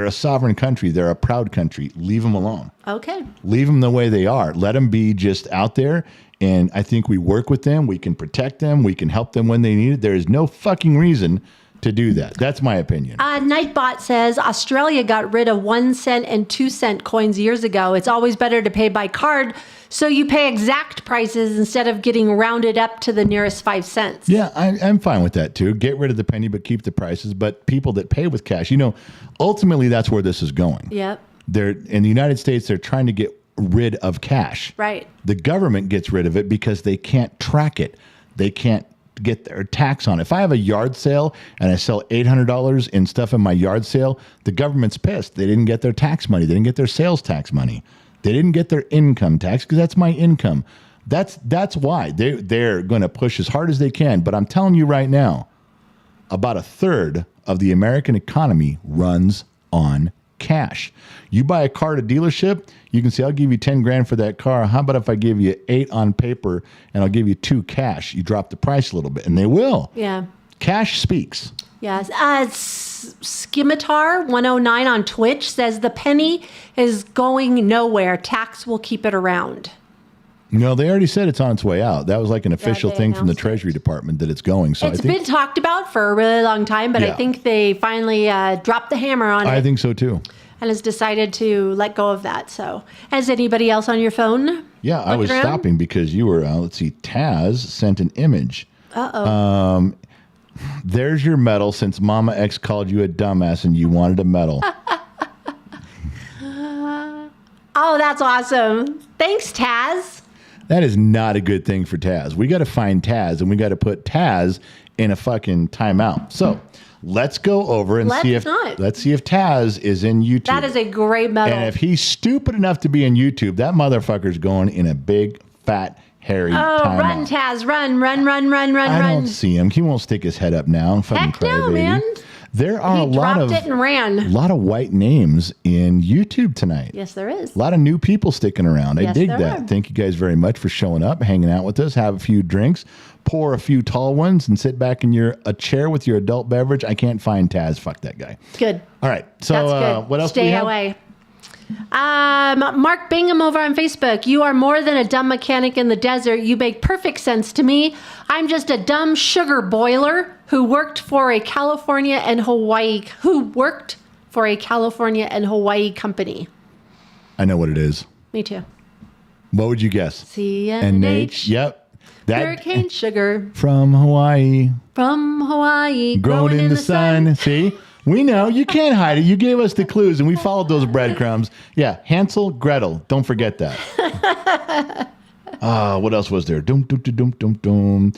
a sovereign country. They're a proud country. Leave them alone. Okay. Leave them the way they are. Let them be just out there. And I think we work with them. We can protect them. We can help them when they need it. There is no fucking reason to do that. That's my opinion. Nightbot says Australia got rid of 1 cent and 2 cent coins years ago. It's always better to pay by card, so you pay exact prices instead of getting rounded up to the nearest 5 cents. Yeah, I'm fine with that too. Get rid of the penny, but keep the prices. But people that pay with cash, ultimately that's where this is going. Yep. They're in the United States. They're trying to get rid of cash. Right. The government gets rid of it because they can't track it. They can't get their tax on it. If I have a yard sale and I sell $800 in stuff in my yard sale, the government's pissed. They didn't get their tax money. They didn't get their sales tax money. They didn't get their income tax because that's my income. That's why they're going to push as hard as they can. But I'm telling you right now, about a third of the American economy runs on cash. You buy a car at a dealership, you can say, I'll give you 10 grand for that car. How about if I give you 8 on paper and I'll give you 2 cash? You drop the price a little bit, and they will. Yeah. Cash speaks. Yes. Skimitar 109 on Twitch says the penny is going nowhere. Tax will keep it around. No, they already said it's on its way out. That was like an official they thing from the announced Treasury Department that it's going. So It's I think been talked about for a really long time, but I Yeah. think they finally dropped the hammer on I it think so too. and has decided to let go of that. So, has anybody else on your phone? Yeah, I was around? stopping because you were, let's see, Taz sent an image. Uh-oh. There's your medal since Mama X called you a dumbass and you wanted a medal. Oh, that's awesome. Thanks, Taz. That is not a good thing for Taz. We got to find Taz and we got to put Taz in a fucking timeout. So let's go over and Let's see if not. let's see if Taz is in YouTube. That is a great medal. And if he's stupid enough to be in YouTube, that motherfucker's going in a big, fat, hairy timeout. Run, Taz. Run. I don't see him. He won't stick his head up now. Fucking Heck no, crybaby. man. There are He a lot dropped of it and ran. lot of white names in YouTube tonight. Yes, there is. A lot of new people sticking around. I Yes, dig there that. are. Thank you guys very much for showing up, hanging out with us, have a few drinks, pour a few tall ones, and sit back in a chair with your adult beverage. I can't find Taz. Fuck that guy. Good. All right. So That's good. what else do we Stay have? away. Mark Bingham over on Facebook. You are more than a dumb mechanic in the desert. You make perfect sense to me. I'm just a dumb sugar boiler who worked for a California and Hawaii company. I know what it is. Me too. What would you guess? CNH. Yep. That Hurricane sugar from Hawaii. from Hawaii. Growing in the sun. See? We know. You can't hide it. You gave us the clues and we followed those breadcrumbs. Yeah. Hansel, Gretel. Don't forget that. What else was there? Dum, dum, dum, dum, dum.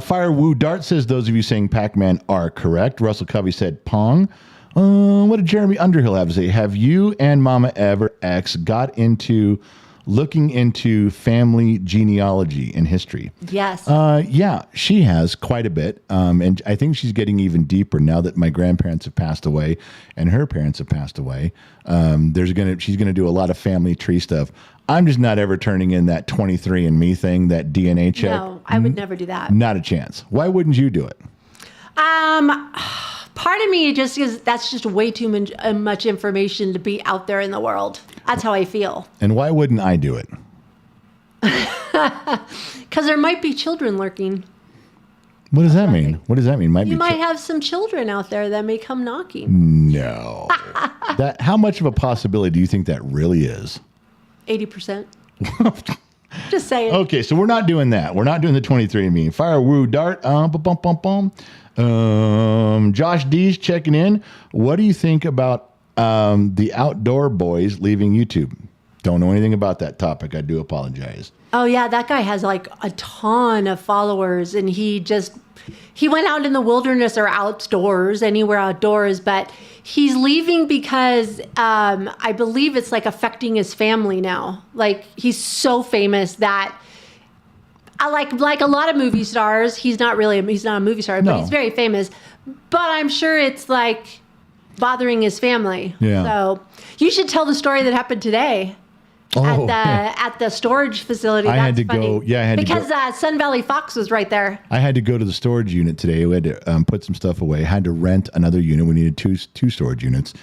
Fire Woo Dart says those of you saying Pac-Man are correct. Russell Covey said Pong. What did Jeremy Underhill have to say? Have you and Mama Ever X got into looking into family genealogy and history? Yes. Yeah, she has quite a bit. And I think she's getting even deeper now that my grandparents have passed away and her parents have passed away. She's going to do a lot of family tree stuff. I'm just not ever turning in that 23andMe thing, that DNA check. no, I would never do that. Not a chance. Why wouldn't you do it? Part of me just is that's just way too much information to be out there in the world. That's how I feel. And why wouldn't I do it? Because there might be children lurking. What does that mean? What does that mean? You might have some children out there that may come Mm. knocking. No. How much of a possibility do you think that really is? 80%. Just saying. Okay, so we're not doing that. We're not doing the 23andMe. Fire Woo Dart. Josh D's checking in. What do you think about The Outdoor Boys leaving YouTube. Don't know anything about that topic. I do apologize. Oh yeah, that guy has like a ton of followers, and he went out in the wilderness or outdoors, anywhere outdoors, but he's leaving because I believe it's like affecting his family now. Like he's so famous that like a lot of movie stars, he's not a movie star, but No. he's very famous. But I'm sure it's like bothering his family. Yeah. So you should tell the story that happened today. Oh, At the storage facility. I had That's to go- funny. yeah, I had to go- because Sun Valley Fox was right there. I had to go to the storage unit today. We had to put some stuff away. I had to rent another unit. We needed two storage units.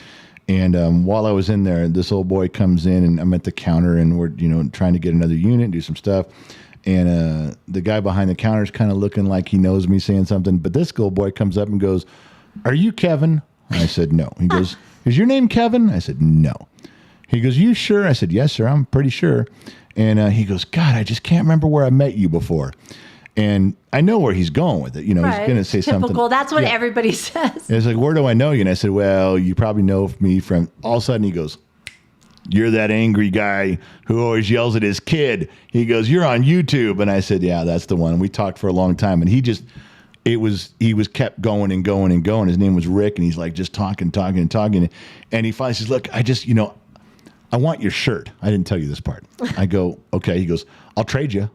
And while I was in there, this old boy comes in, and I'm at the counter, and we're trying to get another unit, do some stuff. And the guy behind the counter is kind of looking like he knows me, saying something. But this old boy comes up and goes, "Are you Kevin?" I said, "No." He goes, "Is your name Kevin?" I said, "No." He goes, "You sure?" I said, "Yes, sir. I'm pretty sure." And he goes, "God, I just can't remember where I met you before." And I know where he's going with it. He's going to say Typical. something. That's what Yeah. everybody says. And it's like, "Where do I know you?" And I said, "Well, you probably know me from." All of a sudden, he goes, "You're that angry guy who always yells at his kid." He goes, "You're on YouTube." And I said, "Yeah, that's the one." And we talked for a long time. And he was kept going and going and going. His name was Rick. And he's like just talking. And he finally says, "Look, I just, I want your shirt." I didn't tell you this part. I go, "Okay." He goes, "I'll trade you."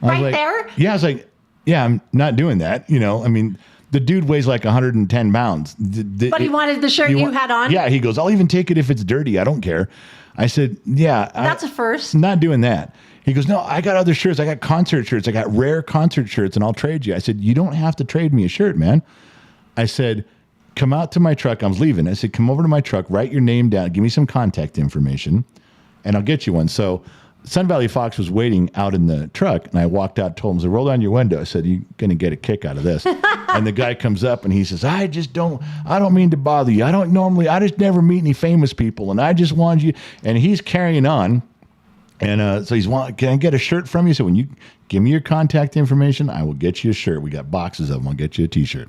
Right there? Yeah, I was like, "Yeah, I'm not doing that." I mean, the dude weighs like 110 pounds. But he wanted the shirt you had on? Yeah, he goes, "I'll even take it if it's dirty. I don't care." I said, "Yeah. That's a first. Not doing that." He goes, "No, I got other shirts. I got concert shirts. I got rare concert shirts, and I'll trade you." I said, "You don't have to trade me a shirt, man." I said, "Come out to my truck." I was leaving. I said, "Come over to my truck, write your name down, give me some contact information, and I'll get you one." So Sun Valley Fox was waiting out in the truck, and I walked out, told him, I said, "Roll down your window." I said, "You're going to get a kick out of this." And the guy comes up, and he says, I don't mean to bother you. I just never meet any famous people, and I just wanted you." And he's carrying on. And so "Can I get a shirt from you?" So when you give me your contact information, I will get you a shirt. We got boxes of them. I'll get you a T-shirt.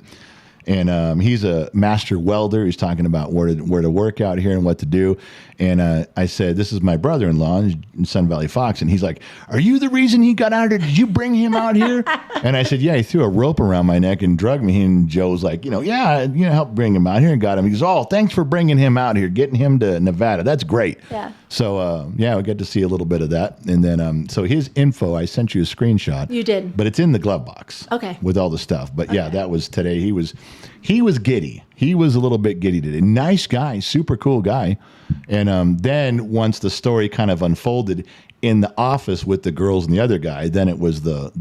And he's a master welder. He's talking about where to work out here and what to do. And I said, "This is my brother-in-law in Sun Valley Fox." And he's like, "Are you the reason he got out here? Did you bring him out here?" And I said, "Yeah, he threw a rope around my neck and drugged me." And Joe's like, "Yeah, help bring him out here," and got him. He goes, "Oh, thanks for bringing him out here, getting him to Nevada. That's great." Yeah. So, we get to see a little bit of that. And then, so his info, I sent you a screenshot. You did. But it's in the glove box. Okay. With all the stuff. But yeah, that was today. He was giddy. He was a little bit giddy today. Nice guy, super cool guy. And then once the story kind of unfolded in the office with the girls and the other guy, then it was the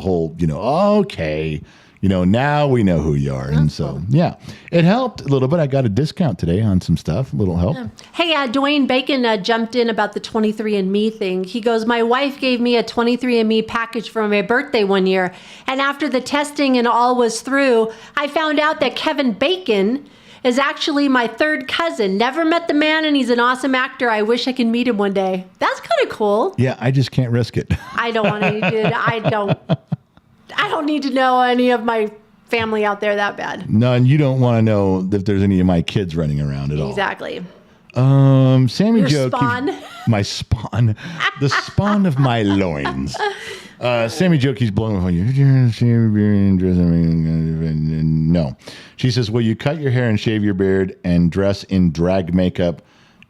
whole, okay, now we know who you are. And so, yeah, it helped a little bit. I got a discount today on some stuff, a little help. Hey, Dwayne Bacon jumped in about the 23andMe thing. He goes, "My wife gave me a 23andMe package for my birthday one year. And after the testing and all was through, I found out that Kevin Bacon is actually my third cousin. Never met the man, and he's an awesome actor. I wish I could meet him one day." That's kind of cool. Yeah, I just can't risk it. I don't want to. I don't need to know any of my family out there that bad. No, and you don't want to know if there's any of my kids running around at all. Exactly. Sammy Your Joe. spawn. My spawn. The spawn of my loins. Sammy Joe keeps blowing my phone. No. She says, "Will you cut your hair and shave your beard and dress in drag makeup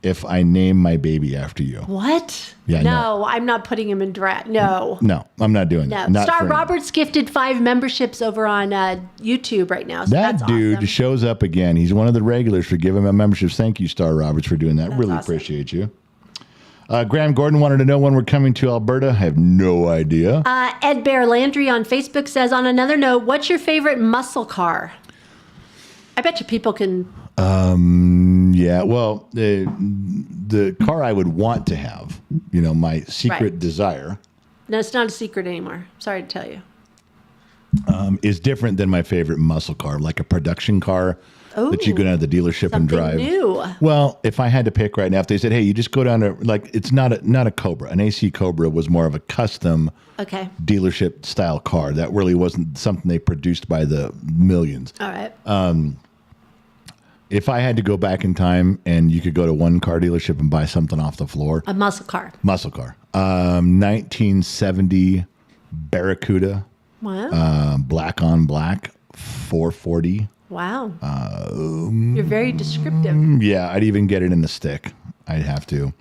if I name my baby after you?" What? Yeah, no, I'm not putting him in drag. No. No, I'm not doing No. that. Not Star for- Roberts gifted 5 memberships over on YouTube right now. So That that's dude awesome. shows up again. He's one of the regulars for giving him memberships. Thank you, Star Roberts, for doing that. Really awesome. appreciate you. Graham Gordon wanted to know when we're coming to Alberta. I have no idea. Ed Bear Landry on Facebook says, on another note, what's your favorite muscle car? I bet you people can. Yeah, well, the car I would want to have, my secret Right. desire, No, it's not a secret anymore. Sorry to tell you. is different than my favorite muscle car, like a production car that you go down to the dealership and Something drive. new. Well, if I had to pick right now, if they said, "Hey, you just go down to," like, it's not a Cobra. An AC Cobra was more of a custom Okay. dealership style car. That really wasn't something they produced by the millions. All right. If I had to go back in time and you could go to one car dealership and buy something off the floor, A muscle car. muscle car, 1970 Barracuda, Wow. black on black, 440. Wow. You're very descriptive. Yeah, I'd even get it in the stick. I'd have to.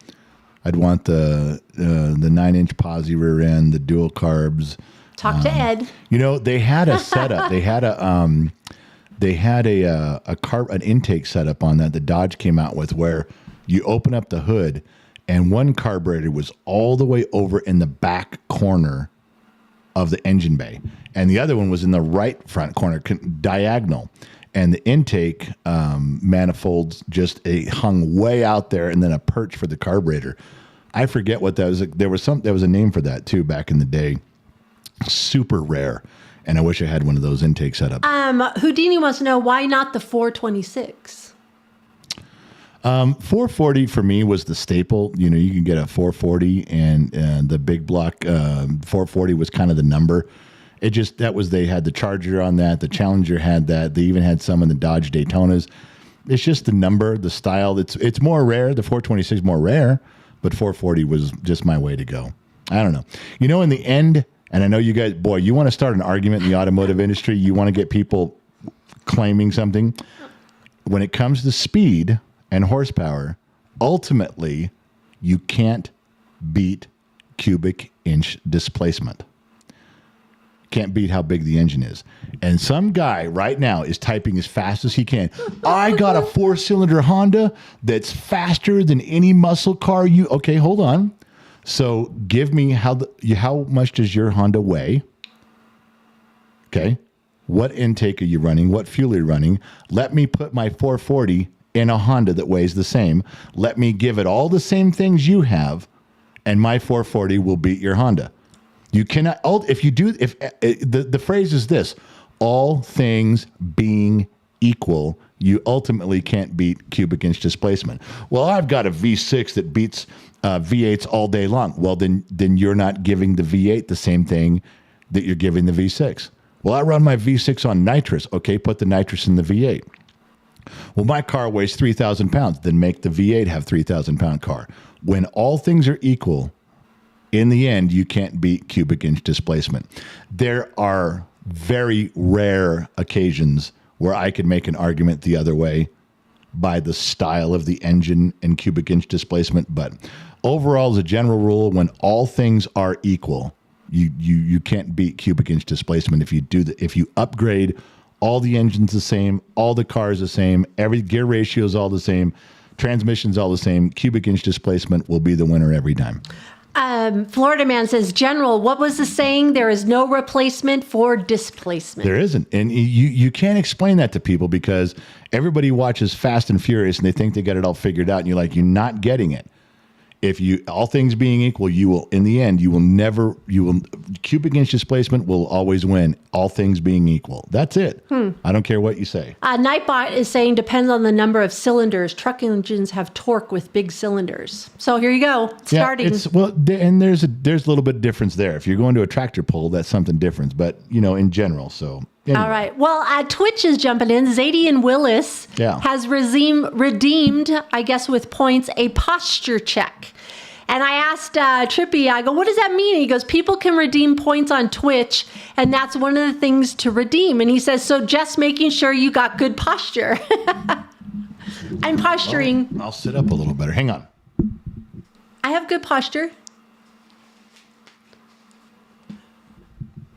I'd want the 9-inch posi rear end, the dual carbs. Talk to Ed. You know, they had a setup. They had an intake setup on that the Dodge came out with, where you open up the hood and one carburetor was all the way over in the back corner of the engine bay, and the other one was in the right front corner, diagonal. And the intake manifolds just hung way out there, and then a perch for the carburetor. I forget what that was. There was a name for that too back in the day. Super rare, and I wish I had one of those intake setups. Houdini wants to know why not the 426? 440 for me was the staple. You know, you can get a 440, and the big block 440 was kind of the number. They had the Charger on that. The Challenger had that. They even had some in the Dodge Daytonas. It's just the number, the style. It's more rare. The 426 is more rare, but 440 was just my way to go. I don't know. You know, in the end, and I know you guys, boy, you want to start an argument in the automotive industry. You want to get people claiming something. When it comes to speed and horsepower, ultimately, you can't beat cubic inch displacement. Can't beat how big the engine is. And some guy right now is typing as fast as he can. I got a 4-cylinder Honda that's faster than any muscle car. Okay, hold on. So give me how much does your Honda weigh? Okay. What intake are you running? What fuel are you running? Let me put my 440 in a Honda that weighs the same. Let me give it all the same things you have, and my 440 will beat your Honda. You cannot, the phrase is this: all things being equal, you ultimately can't beat cubic inch displacement. Well, I've got a V6 that beats V8s all day long. Well, then you're not giving the V8 the same thing that you're giving the V6. Well, I run my V6 on nitrous. Okay, put the nitrous in the V8. Well, my car weighs 3,000 pounds. Then make the V8 have 3,000 pound car. When all things are equal, in the end, you can't beat cubic inch displacement. There are very rare occasions where I could make an argument the other way by the style of the engine and cubic inch displacement. But overall, as a general rule, when all things are equal, you can't beat cubic inch displacement. If you upgrade all the engines the same, all the cars the same, every gear ratio is all the same, transmission's all the same, cubic inch displacement will be the winner every time. Florida Man says, General, what was the saying? There is no replacement for displacement. There isn't. And you can't explain that to people because everybody watches Fast and Furious and they think they got it all figured out. And you're like, you're not getting it. All things being equal, cubic inch displacement will always win, all things being equal. That's it. I don't care what you say. Nightbot is saying depends on the number of cylinders. Truck engines have torque with big cylinders. So here you go. Starting. And there's a little bit of difference there. If you're going to a tractor pull, that's something different. But, in general, so. Anyway. All right. Well, Twitch is jumping in. Zadian Willis has redeemed, I guess with points, a posture check. And I asked Trippy, I go, what does that mean? He goes, people can redeem points on Twitch, and that's one of the things to redeem. And he says, so just making sure you got good posture. I'm posturing. Well, I'll sit up a little better. Hang on. I have good posture.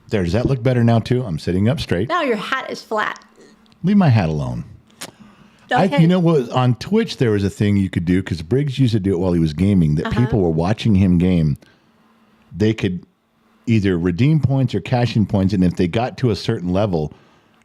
There, does that look better now too? I'm sitting up straight. Now your hat is flat. Leave my hat alone. Okay. You know what? On Twitch, there was a thing you could do because Briggs used to do it while he was gaming. That people were watching him game. They could either redeem points or cash in points, and if they got to a certain level,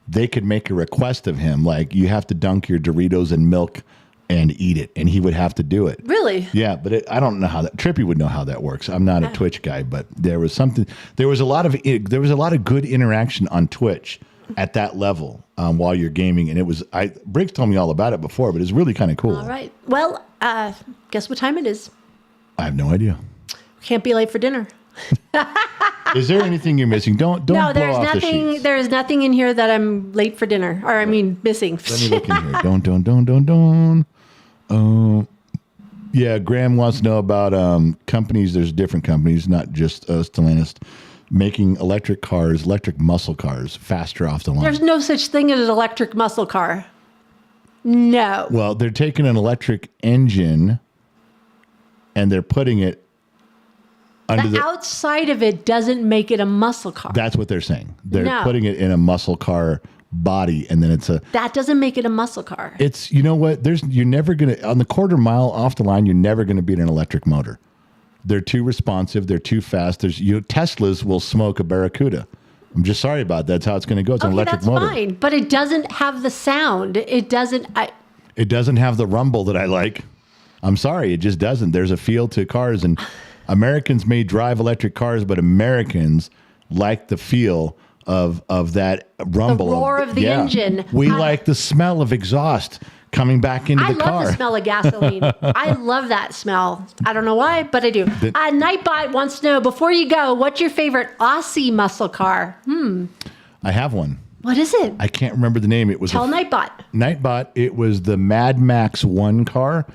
they could make a request of him, like you have to dunk your Doritos in milk and eat it, and he would have to do it. Really? Yeah, but I don't know how that. Trippy would know how that works. I'm not a Twitch guy, but there was a lot of good interaction on Twitch at that level while you're gaming, and Briggs told me all about it before, but it's really kind of cool. All right. Well, guess what time it is? I have no idea. Can't be late for dinner. Is there anything you're missing? Don't No, blow there's off the nothing. sheets. There's nothing in here that I'm late for dinner, or I mean, missing. Let me look in here. Don't. Yeah, Graham wants to know about companies. There's different companies, not just Stellantis, making electric cars, electric muscle cars, faster off the line. There's no such thing as an electric muscle car. No. Well, they're taking an electric engine and they're putting it under The the. outside of it doesn't make it a muscle car. That's what they're saying. They're No. putting it in a muscle car body, and then That doesn't make it a muscle car. it's you know what? You're never gonna on the quarter mile off the line. You're never gonna beat an electric motor. They're too responsive. They're too fast. Teslas will smoke a Barracuda. I'm just sorry about that. That's how it's going to go. It's an Okay, electric that's motor. fine, but it doesn't have the sound. It doesn't. It doesn't have the rumble that I like. I'm sorry, it just doesn't. There's a feel to cars, and Americans may drive electric cars, but Americans like the feel of that rumble, roar of the engine. We like the smell of exhaust coming back into I the love car. the smell of gasoline. I love that smell. I don't know why, but I do. Nightbot wants to know, before you go, what's your favorite Aussie muscle car? I have one. What is it? I can't remember the name. It was Tell Nightbot. Nightbot. It was the Mad Max 1 car,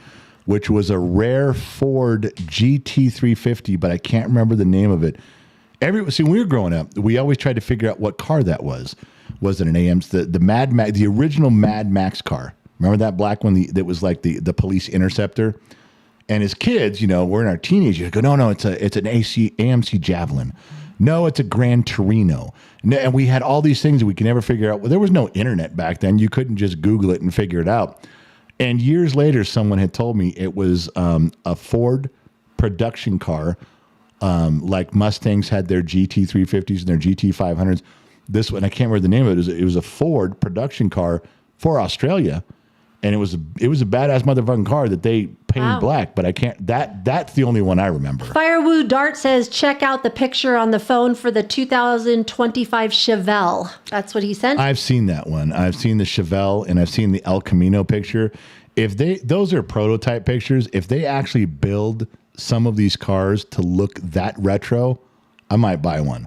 which was a rare Ford GT350, but I can't remember the name of it. When we were growing up, we always tried to figure out what car that was. Was it an AMC? The Mad Max, the original Mad Max car. Remember that black one that was like the police interceptor? And as kids, we're in our teenage years. Go, no, it's an AMC Javelin. No, it's a Gran Torino. And we had all these things that we could never figure out. Well, there was no internet back then. You couldn't just Google it and figure it out. And years later, someone had told me it was a Ford production car, like Mustangs had their GT350s and their GT500s. This one, I can't remember the name of it. It was a Ford production car for Australia. And it was a badass motherfucking car that they painted Wow. black, but I can't. That's the only one I remember. Firewoo Dart says, check out the picture on the phone for the 2025 Chevelle. That's what he sent. I've seen that one. I've seen the Chevelle and I've seen the El Camino picture. Those are prototype pictures. If they actually build some of these cars to look that retro, I might buy one.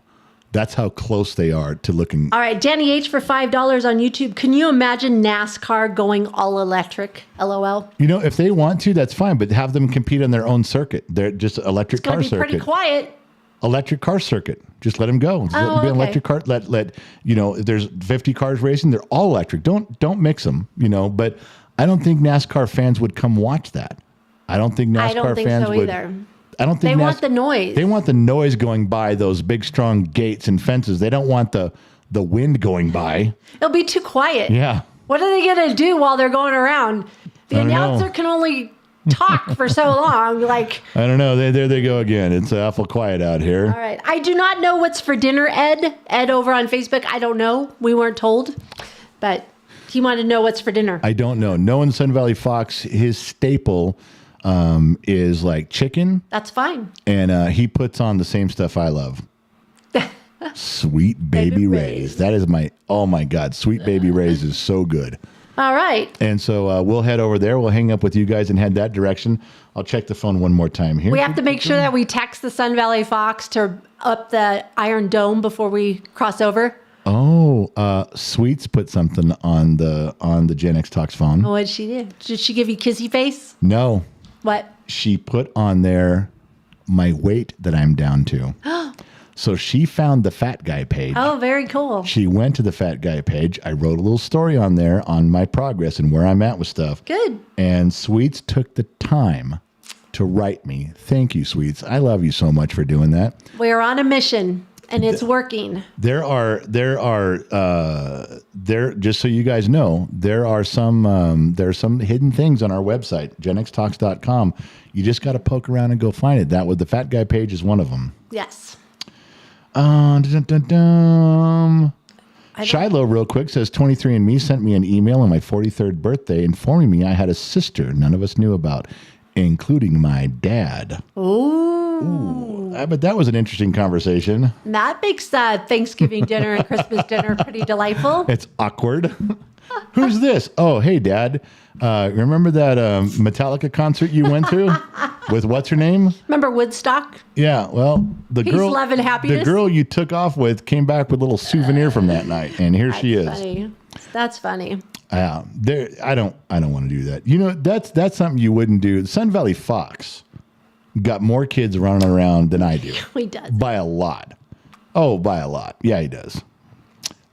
That's how close they are to looking. All right, Danny H for $5 on YouTube. Can you imagine NASCAR going all electric? LOL. If they want to, that's fine, but have them compete on their own circuit. They're just electric It's going car to be pretty circuit. quiet. Electric car circuit. Just let them go. Just let them be an okay. electric car. If there's 50 cars racing, they're all electric. Don't mix them, But I don't think NASCAR fans would come watch that. I don't think NASCAR I don't think fans so would. either. I don't They think want the noise. They want the noise going by those big, strong gates and fences. They don't want the wind going by. It'll be too quiet. Yeah. What are they going to do while they're going around? The I don't know. announcer can only talk for so long. Like, I don't know. There they go again. It's awful quiet out here. all right. I do not know what's for dinner, Ed. Ed over on Facebook. I don't know. We weren't told. But he wanted to know what's for dinner. I don't know. Knowing Sun Valley Fox, his staple is like chicken, That's fine. and he puts on the same stuff I love. Sweet Baby Baby Ray's. Ray's. That is oh my God, Sweet Baby Ray's is so good. All right. And so we'll head over there. We'll hang up with you guys and head that direction. I'll check the phone one more time here. We have to make sure that we text the Sun Valley Fox to up the Iron Dome before we cross over. Oh, Sweets put something on the Gen X Talks phone. What did she do? Did she give you kissy face? No, What? she put on there my weight that I'm down to. So she found the Fat Guy page. Oh, very cool. She went to the Fat Guy page. I wrote a little story on there on my progress and where I'm at with stuff. Good. And Sweets took the time to write me. Thank you, Sweets. I love you so much for doing that. We're on a mission and it's working. There just so you guys know, there are some hidden things on our website, genxtalks.com. You just got to poke around and go find it. The Fat Guy page is one of them. Yes. Shiloh, real quick, says 23andMe sent me an email on my 43rd birthday informing me I had a sister none of us knew about, including my dad. Ooh. But that was an interesting conversation. That makes Thanksgiving dinner and Christmas dinner pretty delightful. It's awkward. Who's this? Oh, hey, Dad. Remember that Metallica concert you went to with what's her name? Remember Woodstock? Yeah, well, the Peace, girl, love, and happiness. the girl you took off with came back with a little souvenir from that night, and here she is. Funny. That's funny. There, I don't want to do that. You know, that's something you wouldn't do. Sun Valley Fox got more kids running around than I do. He does. By a lot. Oh, by a lot. Yeah, he does.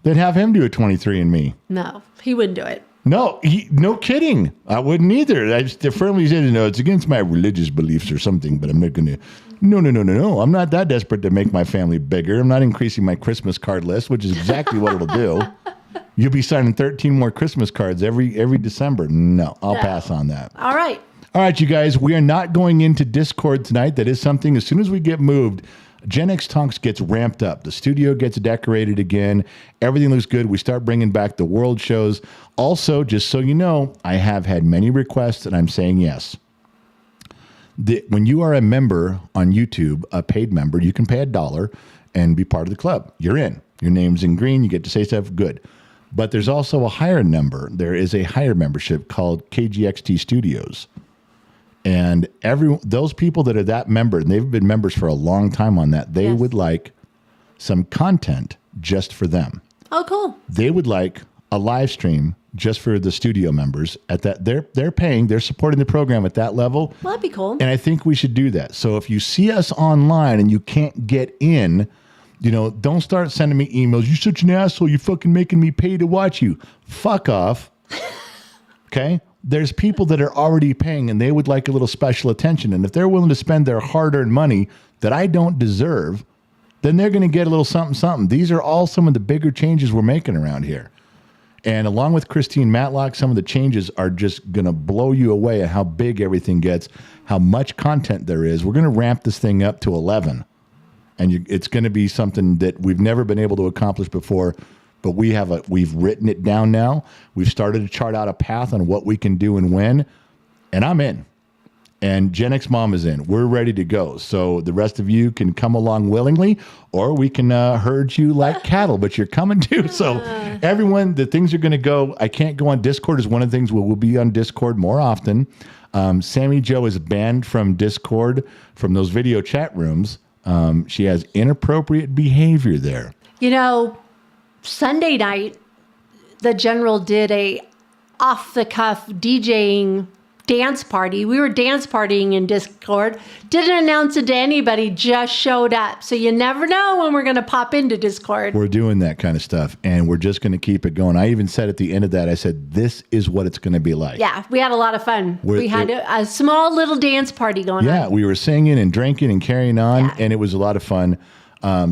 They'd have him do a 23andMe. No, he wouldn't do it. No, no kidding. I wouldn't either. I just firmly said, no, it's against my religious beliefs or something, but I'm not going to. No. I'm not that desperate to make my family bigger. I'm not increasing my Christmas card list, which is exactly what it'll do. You'll be signing 13 more Christmas cards every December. No, I'll pass on that. All right. All right, you guys, we are not going into Discord tonight. That is something, as soon as we get moved, Gen X Talks gets ramped up. The studio gets decorated again. Everything looks good. We start bringing back the world shows. Also, just so you know, I have had many requests, and I'm saying yes. When you are a member on YouTube, a paid member, you can pay $1 and be part of the club. You're in. Your name's in green. You get to say stuff. Good. But there's also a higher number. There is a higher membership called KGXT Studios. And those people that are that member, and they've been members for a long time on that, they would like some content just for them. Oh, cool. They would like a live stream just for the studio members at that. They're paying, they're supporting the program at that level. Well, that'd be cool. And I think we should do that. So if you see us online and you can't get in, don't start sending me emails. You're such an asshole. You're fucking making me pay to watch you. Fuck off. Okay? There's people that are already paying and they would like a little special attention. And if they're willing to spend their hard-earned money that I don't deserve, then they're going to get a little something. These are all some of the bigger changes we're making around here. And along with Christine Matlock, some of the changes are just going to blow you away at how big everything gets, how much content there is. We're going to ramp this thing up to 11. And it's going to be something that we've never been able to accomplish before. But we've written it down now. We've started to chart out a path on what we can do and when. And I'm in. And Gen X Mom is in. We're ready to go. So the rest of you can come along willingly, or we can herd you like cattle, but you're coming too. So everyone, the things are going to go. I can't go on Discord is one of the things. We'll be on Discord more often. Sammy Joe is banned from Discord, from those video chat rooms. She has inappropriate behavior there. Sunday night, the general did a off-the-cuff DJing dance party. We were dance partying in Discord. Didn't announce it to anybody, just showed up. So you never know when we're going to pop into Discord. We're doing that kind of stuff, and we're just going to keep it going. I even said at the end of that, I said, this is what it's going to be like. Yeah, we had a lot of fun. We had a small little dance party going on. Yeah, we were singing and drinking and carrying on, and it was a lot of fun.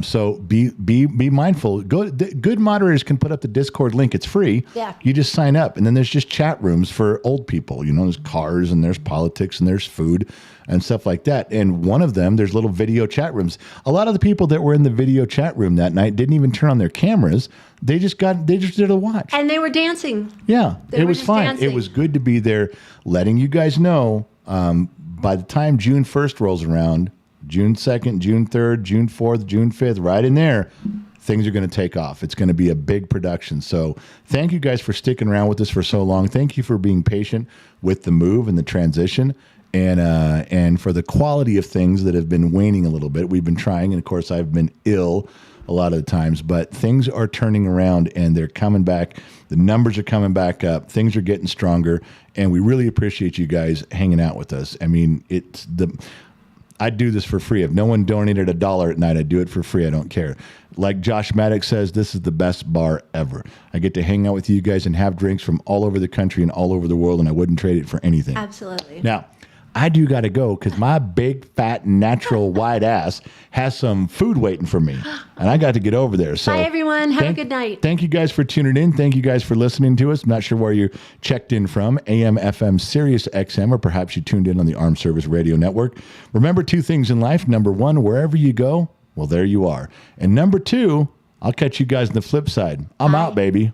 So be mindful. Good moderators can put up the Discord link. It's free. Yeah. You just sign up, and then there's just chat rooms for old people. There's cars and there's politics and there's food and stuff like that. And one of them, there's little video chat rooms. A lot of the people that were in the video chat room that night didn't even turn on their cameras. They just did a watch. And they were dancing. Yeah, it was fine. Dancing. It was good to be there, letting you guys know. By the time June 1st rolls around, June 2nd, June 3rd, June 4th, June 5th, right in there, things are going to take off. It's going to be a big production. So thank you guys for sticking around with us for so long. Thank you for being patient with the move and the transition, and for the quality of things that have been waning a little bit. We've been trying, and of course I've been ill a lot of the times, but things are turning around and they're coming back. The numbers are coming back up. Things are getting stronger, and we really appreciate you guys hanging out with us. I mean, I'd do this for free. If no one donated $1 at night, I'd do it for free. I don't care. Like Josh Maddox says, this is the best bar ever. I get to hang out with you guys and have drinks from all over the country and all over the world, and I wouldn't trade it for anything. Absolutely. Now, I do got to go because my big, fat, natural, wide ass has some food waiting for me, and I got to get over there. So, bye, everyone. Have a good night. Thank you guys for tuning in. Thank you guys for listening to us. I'm not sure where you checked in from, AM, FM, Sirius XM, or perhaps you tuned in on the Armed Service Radio Network. Remember two things in life. Number one, wherever you go, well, there you are. And number two, I'll catch you guys on the flip side. I'm out, baby.